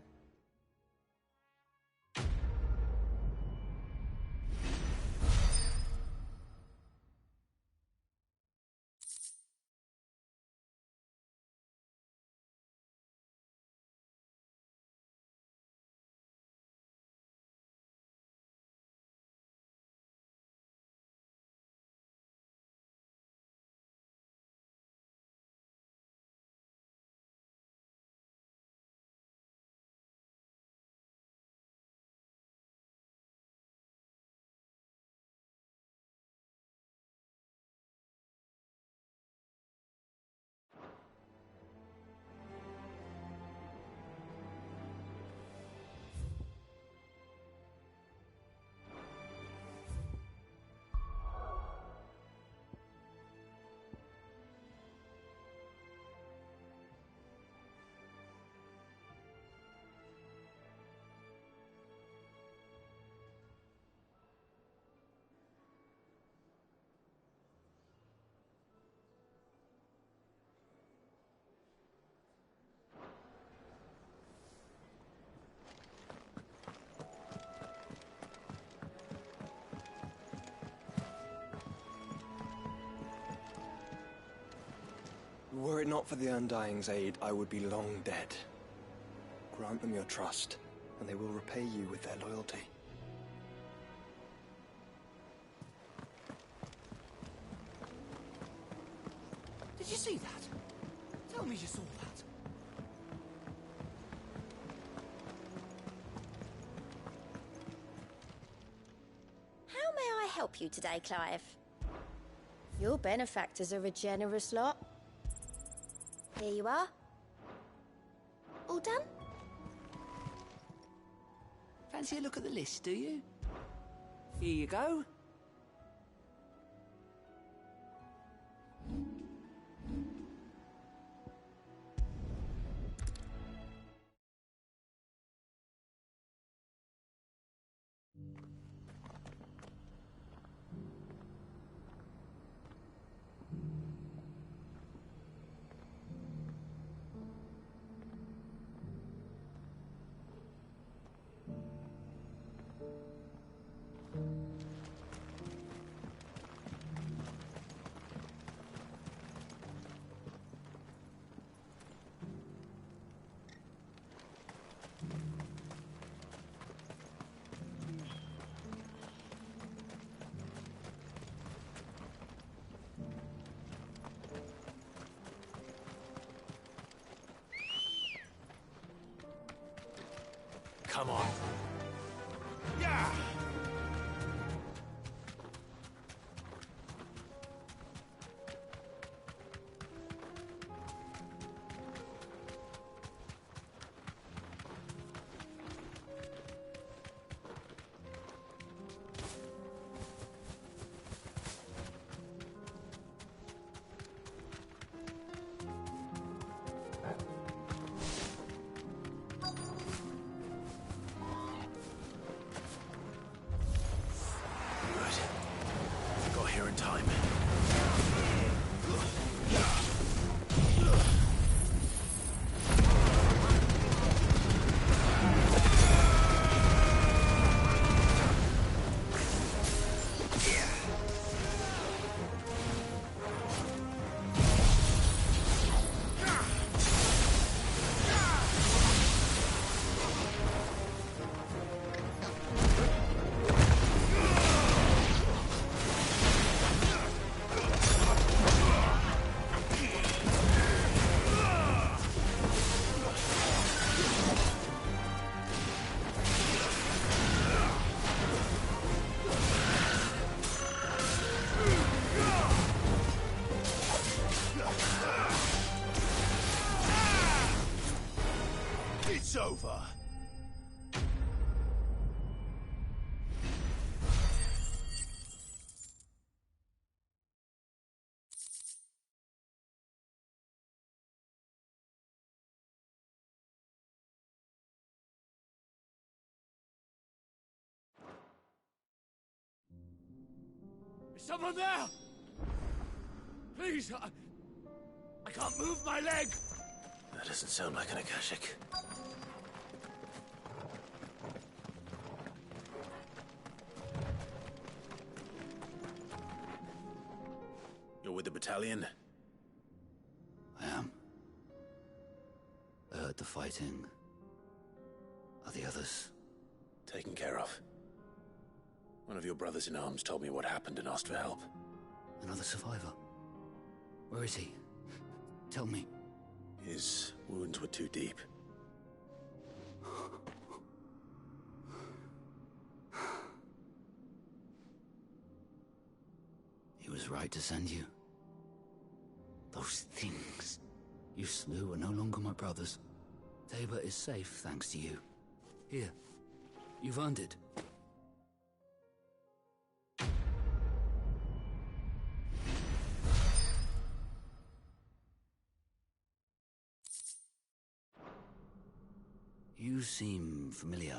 Were it not for the Undying's aid, I would be long dead. Grant them your trust, and they will repay you with their loyalty. Did you see that? Tell me you saw that. How may I help you today, Clive? Your benefactors are a generous lot. Here you are. All done? Fancy a look at the list, do you? Here you go. Come on. Yeah! Time. Someone there! Please, I can't move my leg! That doesn't sound like an Akashic. You're with the battalion? I am. I heard the fighting. Are the others? Taken care of. One of your brothers in arms told me what happened and asked for help. Another survivor? Where is he? Tell me. His wounds were too deep. He was right to send you. Those things you slew are no longer my brothers. Tabor is safe thanks to you. Here, you've earned it. You seem familiar.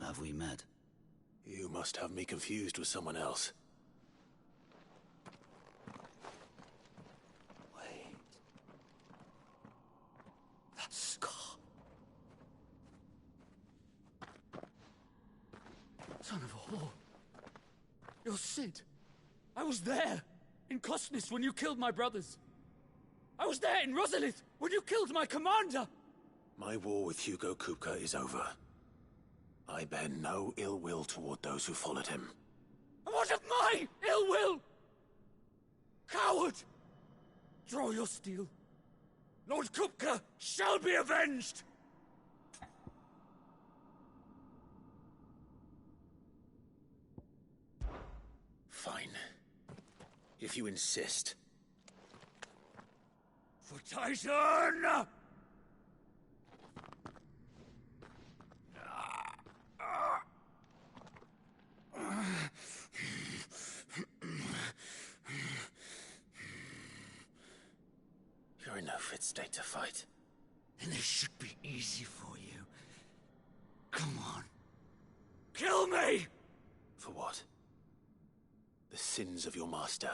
Have we met? You must have me confused with someone else. Wait. That scar. Son of a whore. You're Sid. I was there, in Cosnes, when you killed my brothers. I was there in Rosalith, when you killed my commander! My war with Hugo Kupka is over. I bear no ill will toward those who followed him. And what of my ill will? Coward! Draw your steel. Lord Kupka shall be avenged! Fine. If you insist. For Titan! You're in no fit state to fight. Then this should be easy for you. Come on. Kill me! For what? The sins of your master.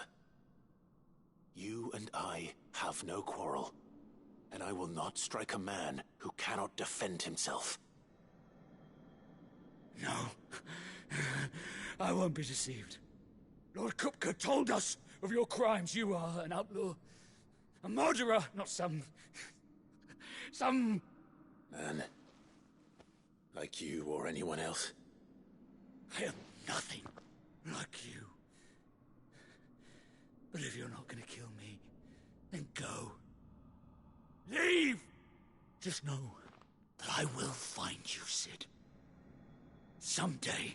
You and I have no quarrel, and I will not strike a man who cannot defend himself. No. I won't be deceived. Lord Kupka told us of your crimes. You are an outlaw. A murderer, not some man. Like you or anyone else. I am nothing like you. But if you're not gonna kill me, then go. Leave! Just know that I will find you, Sid. Someday.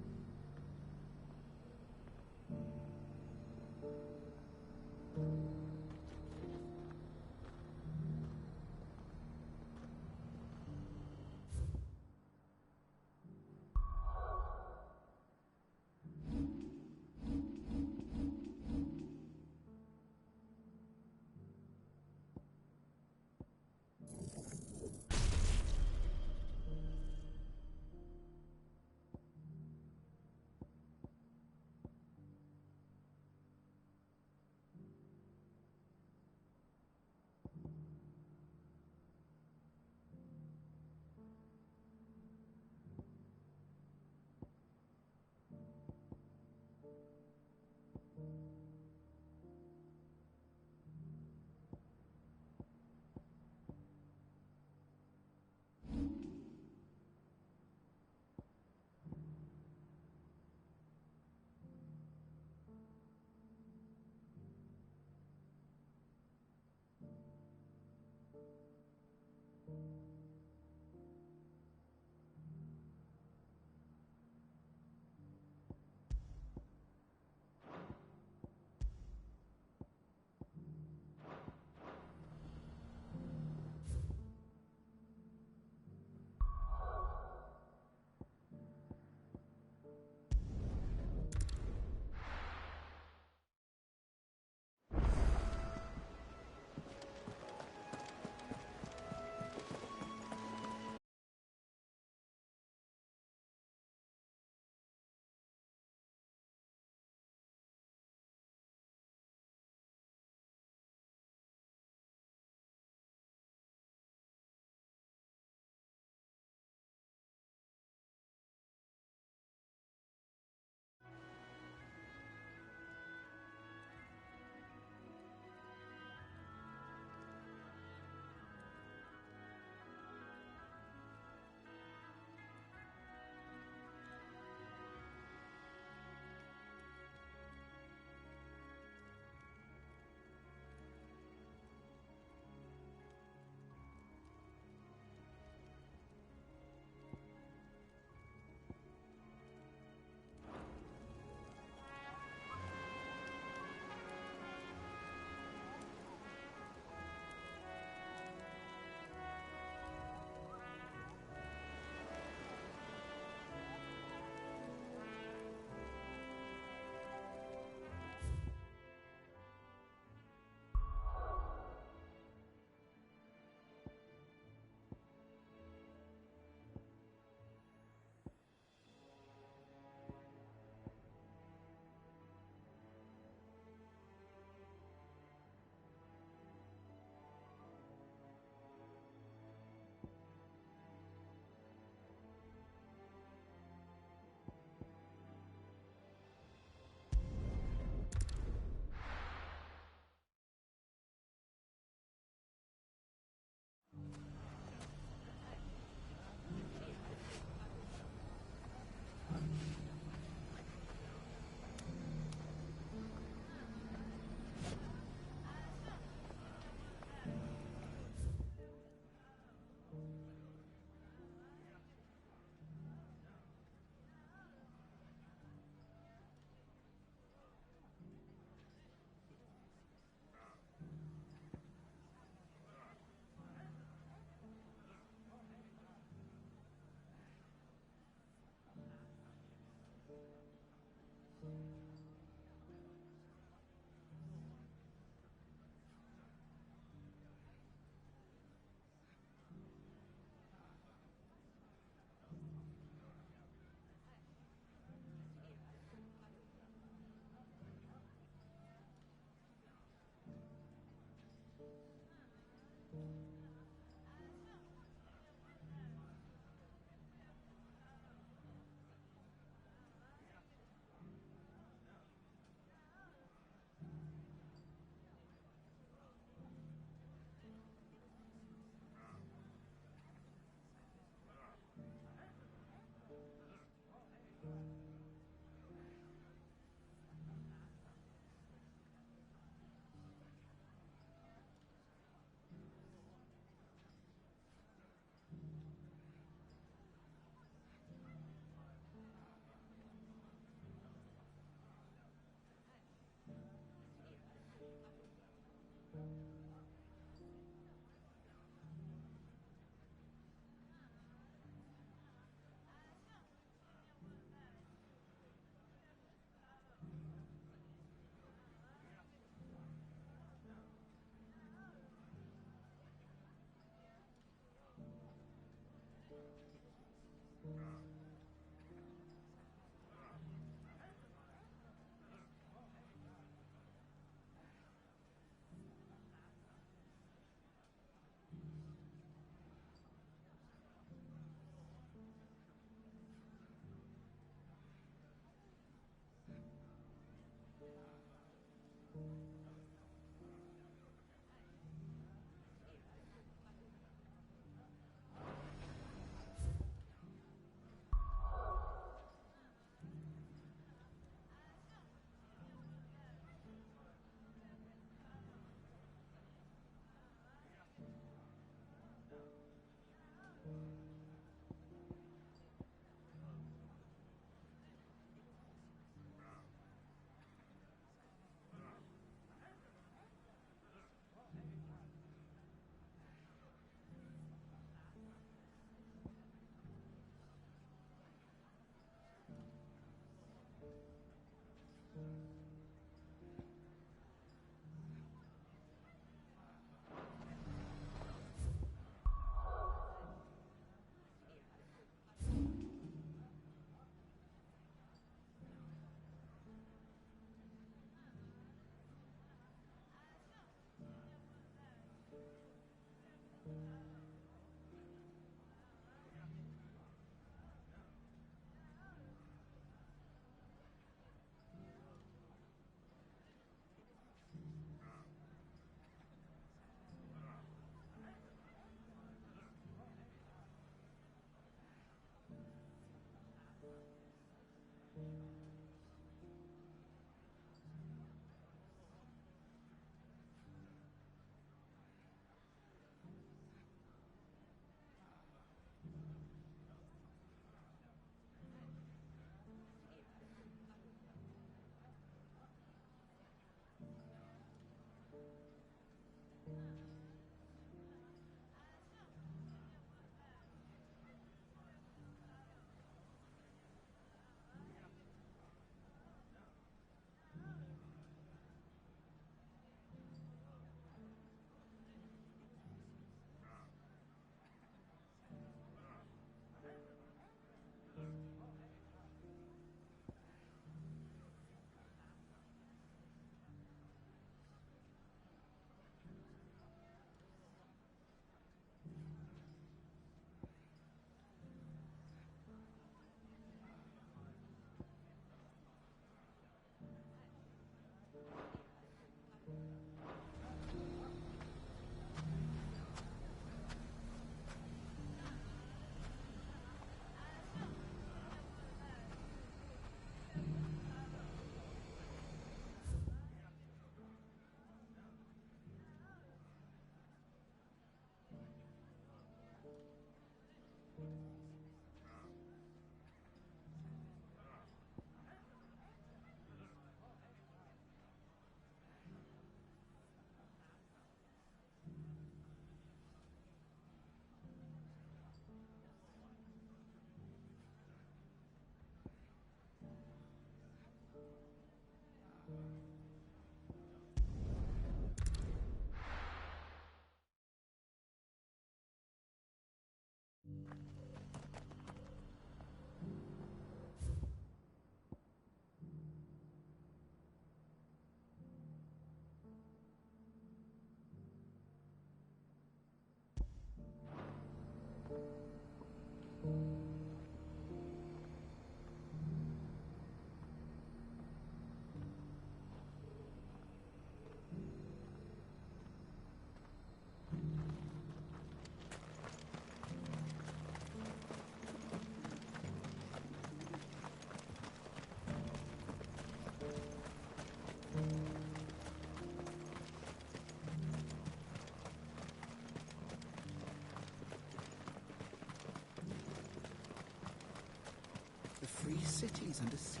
cities and a sea.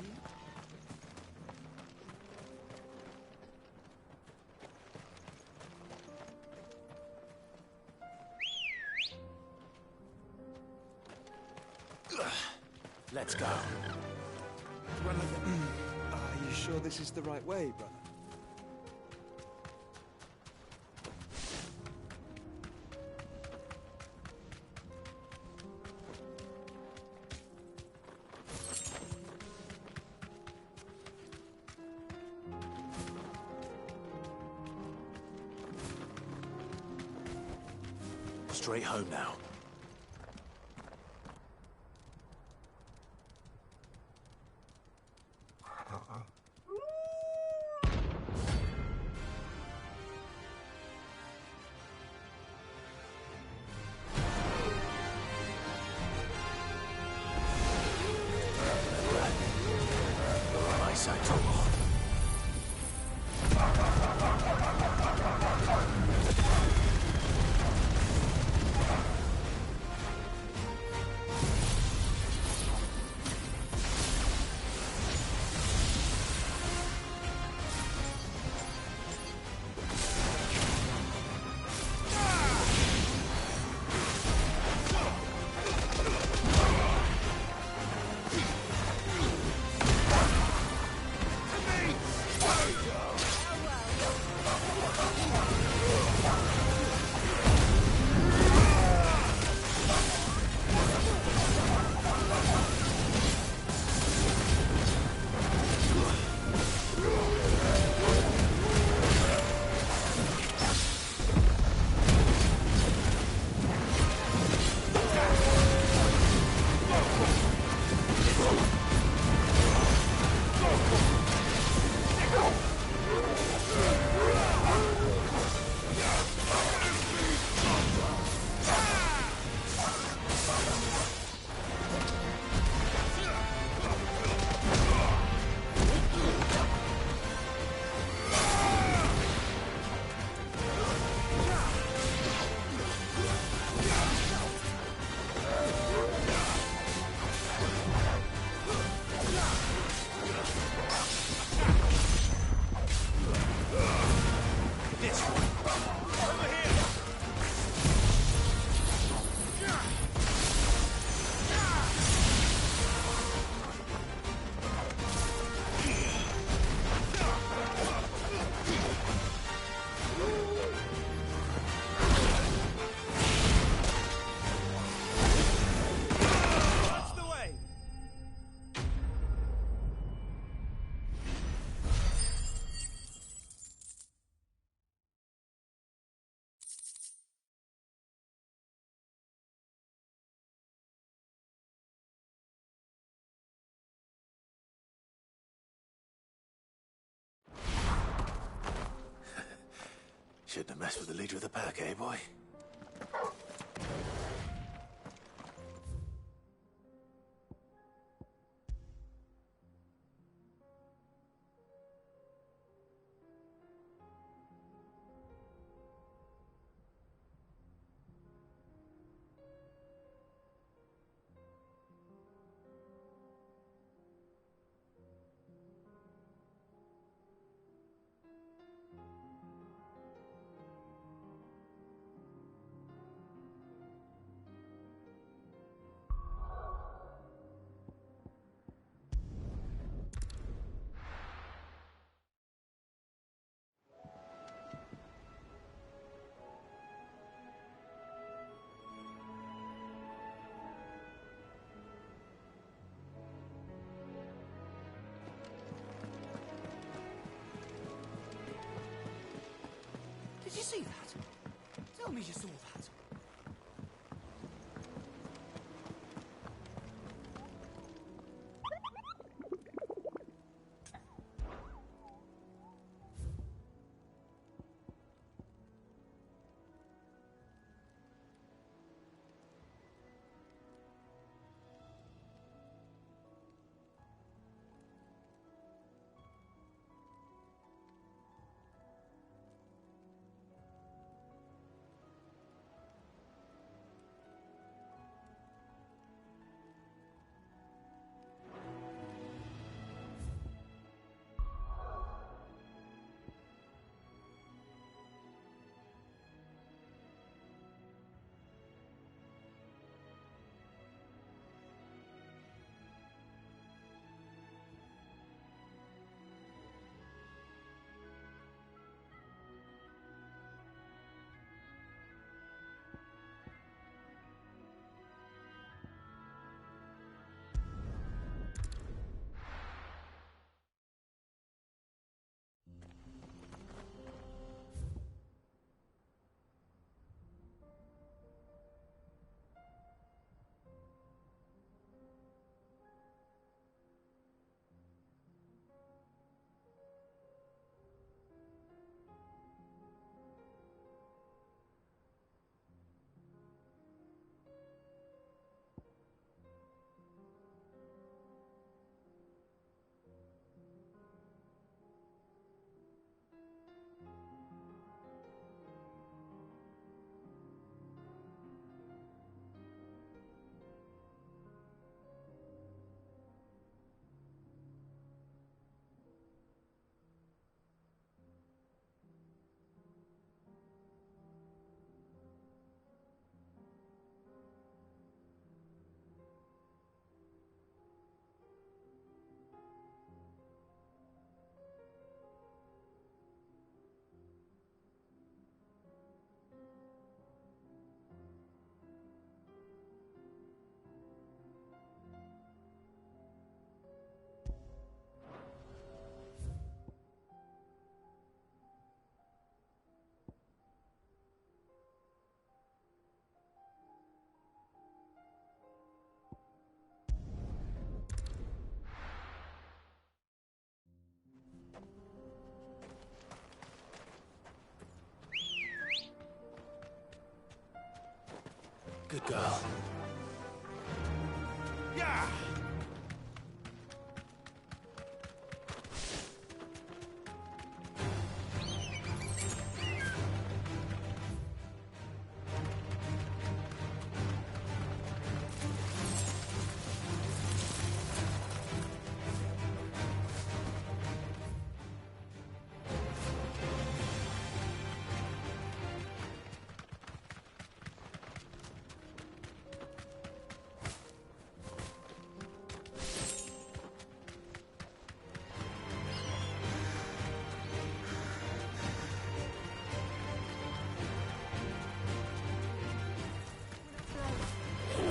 Let's go. Well, are you sure this is the right way, brother? Straight home now. Shouldn't have messed with the leader of the pack, eh, boy? Did you see that? Tell me you saw that. Good girl. Yeah!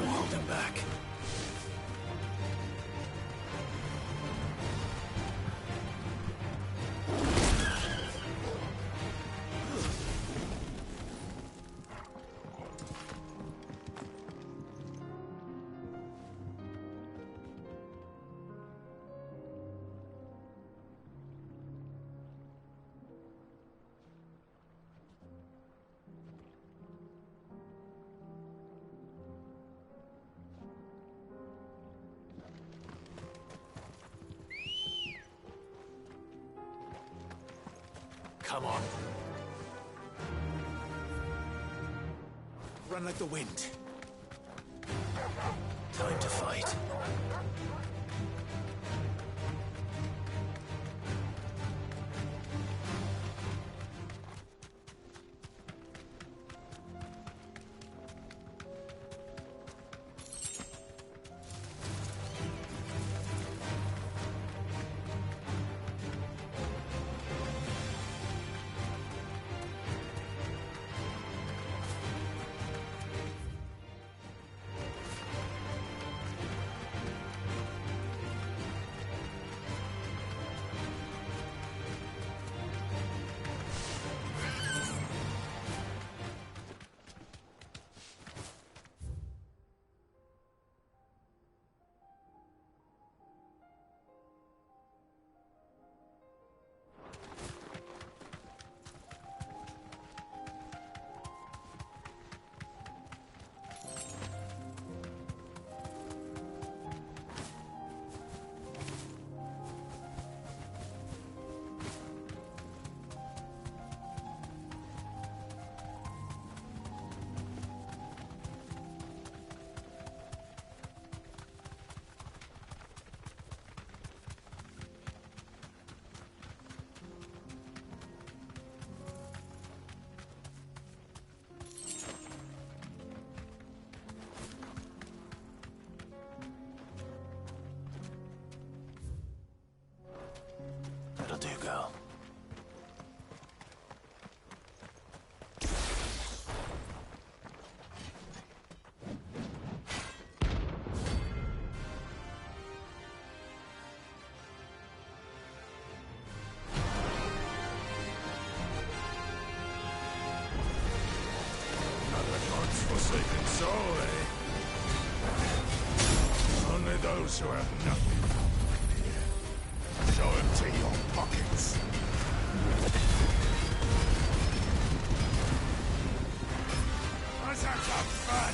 Hold him back. Come on. Run like the wind. Time to fight. That'll do, girl. Another God's forsaken soul, eh? Only those who have nothing. Show empty your pockets. Let's have some fun.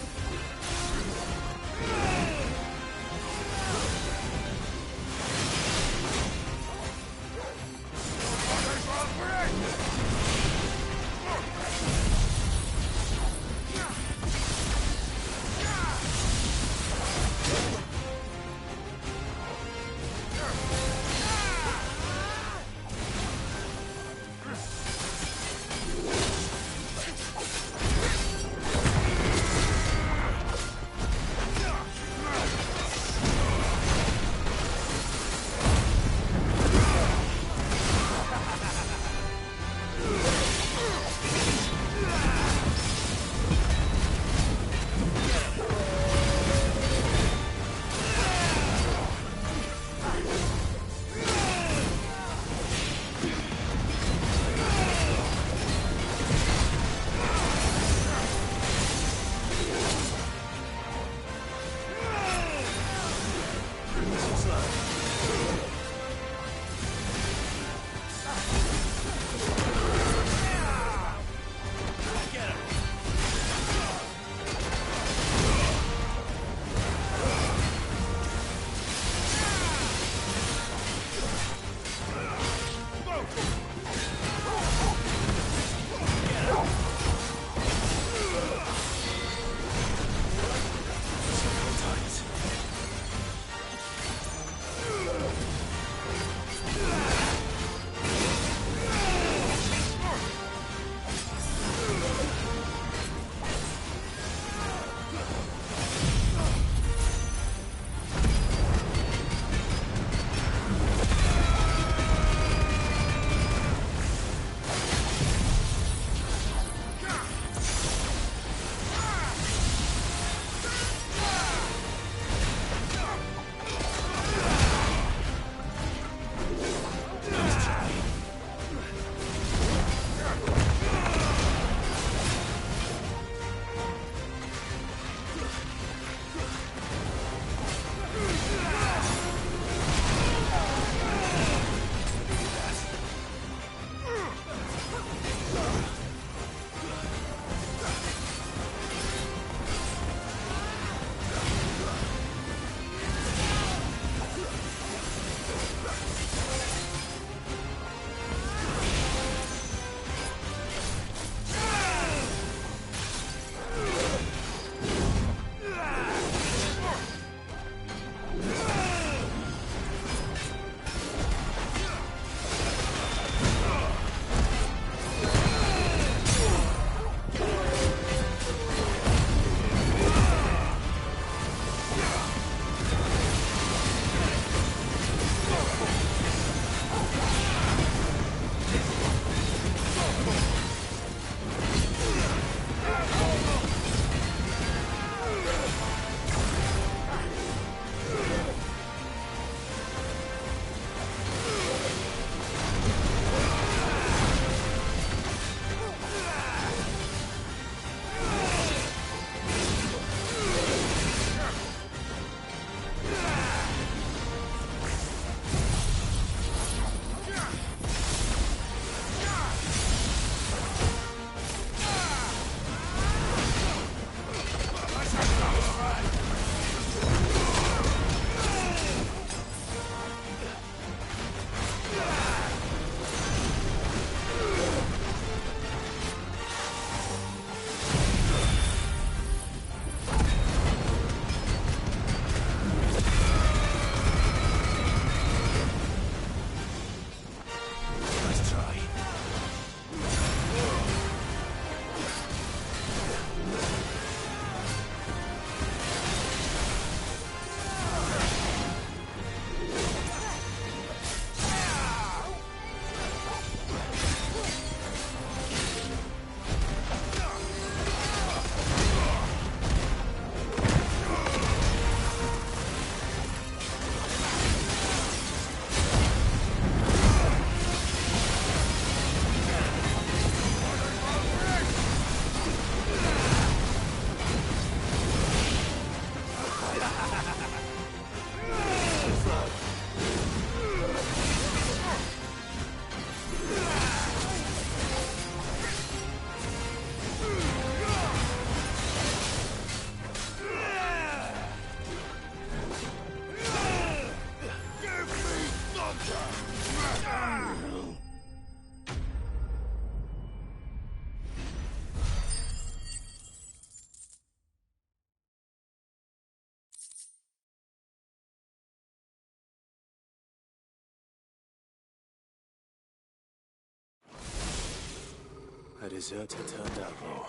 deserter turned outlaw.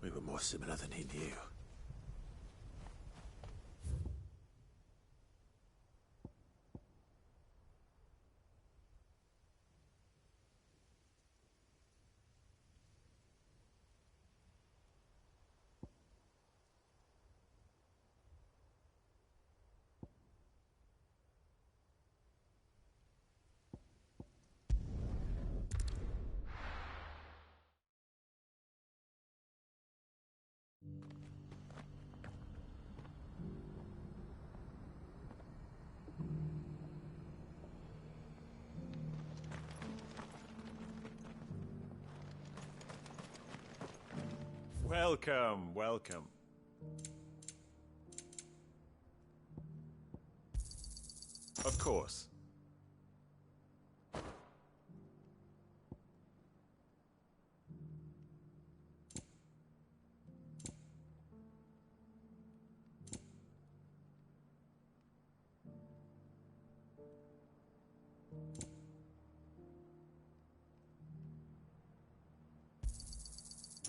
We were more similar than he knew. Welcome, welcome. Of course.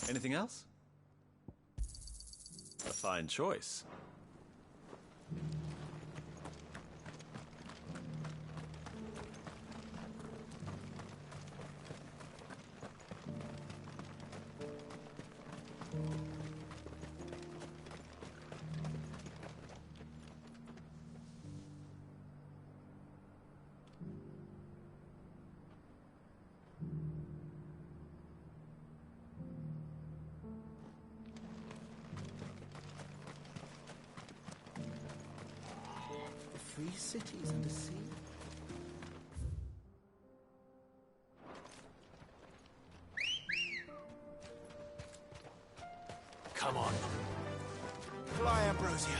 Anything else? A fine choice. Free cities and a sea? Come on. Fly, Ambrosia.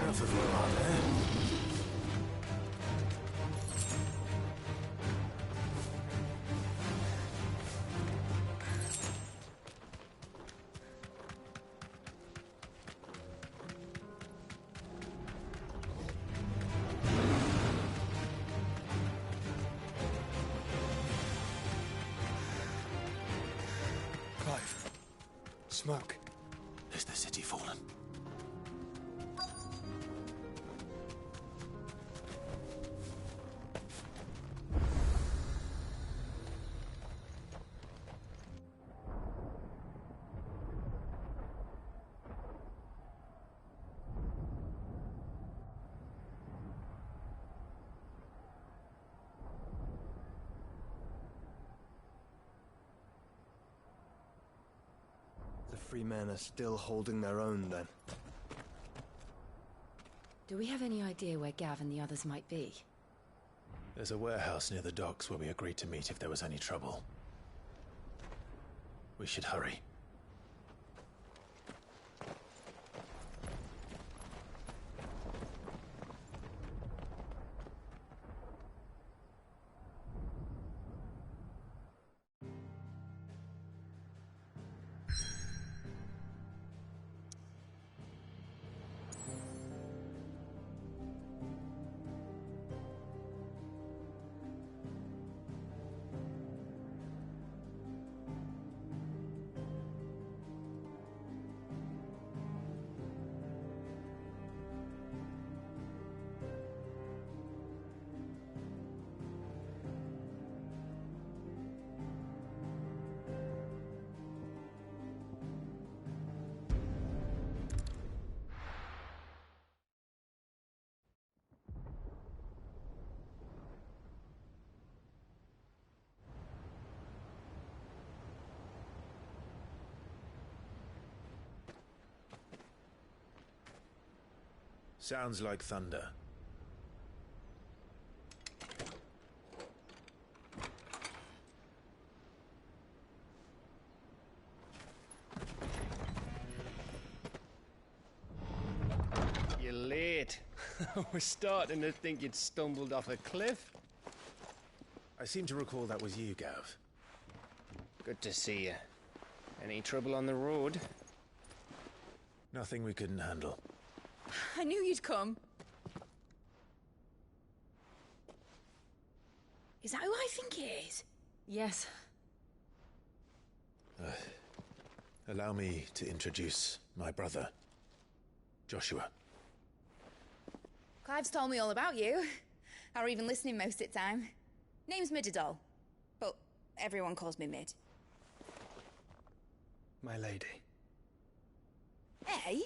Enough of you out there. Smoke. Is the city fallen? The free men are still holding their own, then. Do we have any idea where Gav and the others might be? There's a warehouse near the docks where we agreed to meet if there was any trouble. We should hurry. Sounds like thunder. You're late. We're starting to think you'd stumbled off a cliff. I seem to recall that was you, Gav. Good to see you. Any trouble on the road? Nothing we couldn't handle. I knew you'd come. Is that who I think it is? Yes. Allow me to introduce my brother, Joshua. Clive's told me all about you. Or even listening most of the time. Name's Midadol, but everyone calls me Mid. My lady. Hey?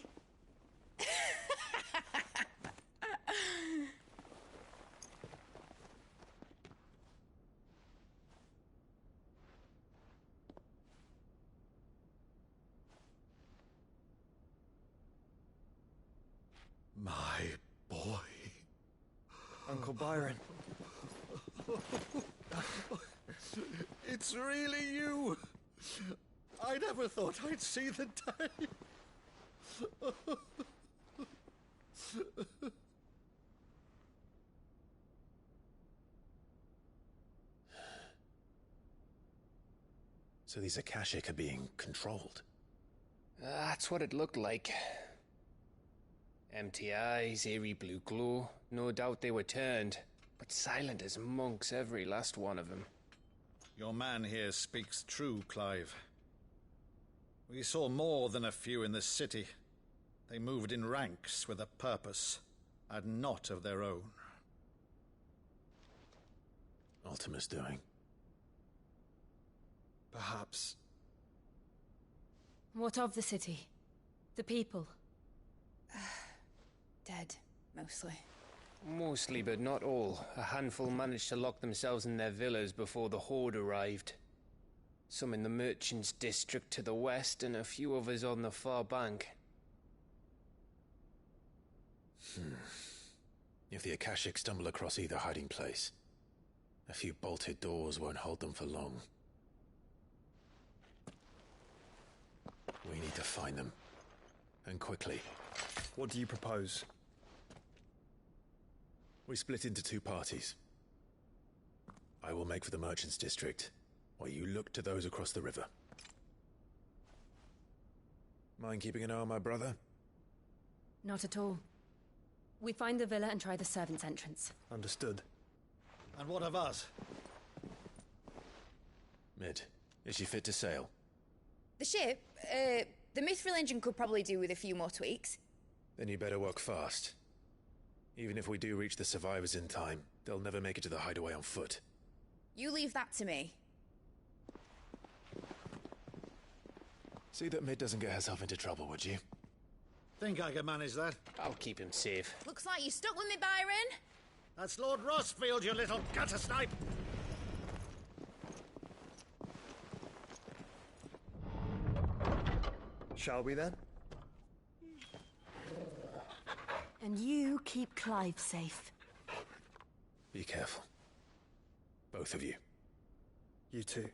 My boy. Uncle Byron. It's really you. I never thought I'd see the day. So these Akashic are being controlled? That's what it looked like. Empty eyes, eerie blue glow. No doubt they were turned, but silent as monks, every last one of them. Your man here speaks true, Clive. We saw more than a few in this city. They moved in ranks with a purpose, and not of their own. Ultima's doing. Perhaps. What of the city? The people? Dead, mostly. Mostly, but not all. A handful managed to lock themselves in their villas before the Horde arrived. Some in the merchants' district to the west, and a few others on the far bank. If the Akashic stumble across either hiding place, a few bolted doors won't hold them for long. We need to find them. And quickly. What do you propose? We split into two parties. I will make for the merchants' district, while you look to those across the river. Mind keeping an eye on my brother? Not at all. We find the villa and try the servants' entrance. Understood. And what of us? Mid, is she fit to sail? The ship, the Mithril engine could probably do with a few more tweaks. Then you better work fast. Even if we do reach the survivors in time, they'll never make it to the hideaway on foot. You leave that to me. See that Mid doesn't get herself into trouble, would you? Think I can manage that? I'll keep him safe. Looks like you stuck with me, Byron. That's Lord Rossfield, you little gutter snipe! Shall we then? And you keep Clive safe. Be careful. Both of you. You too.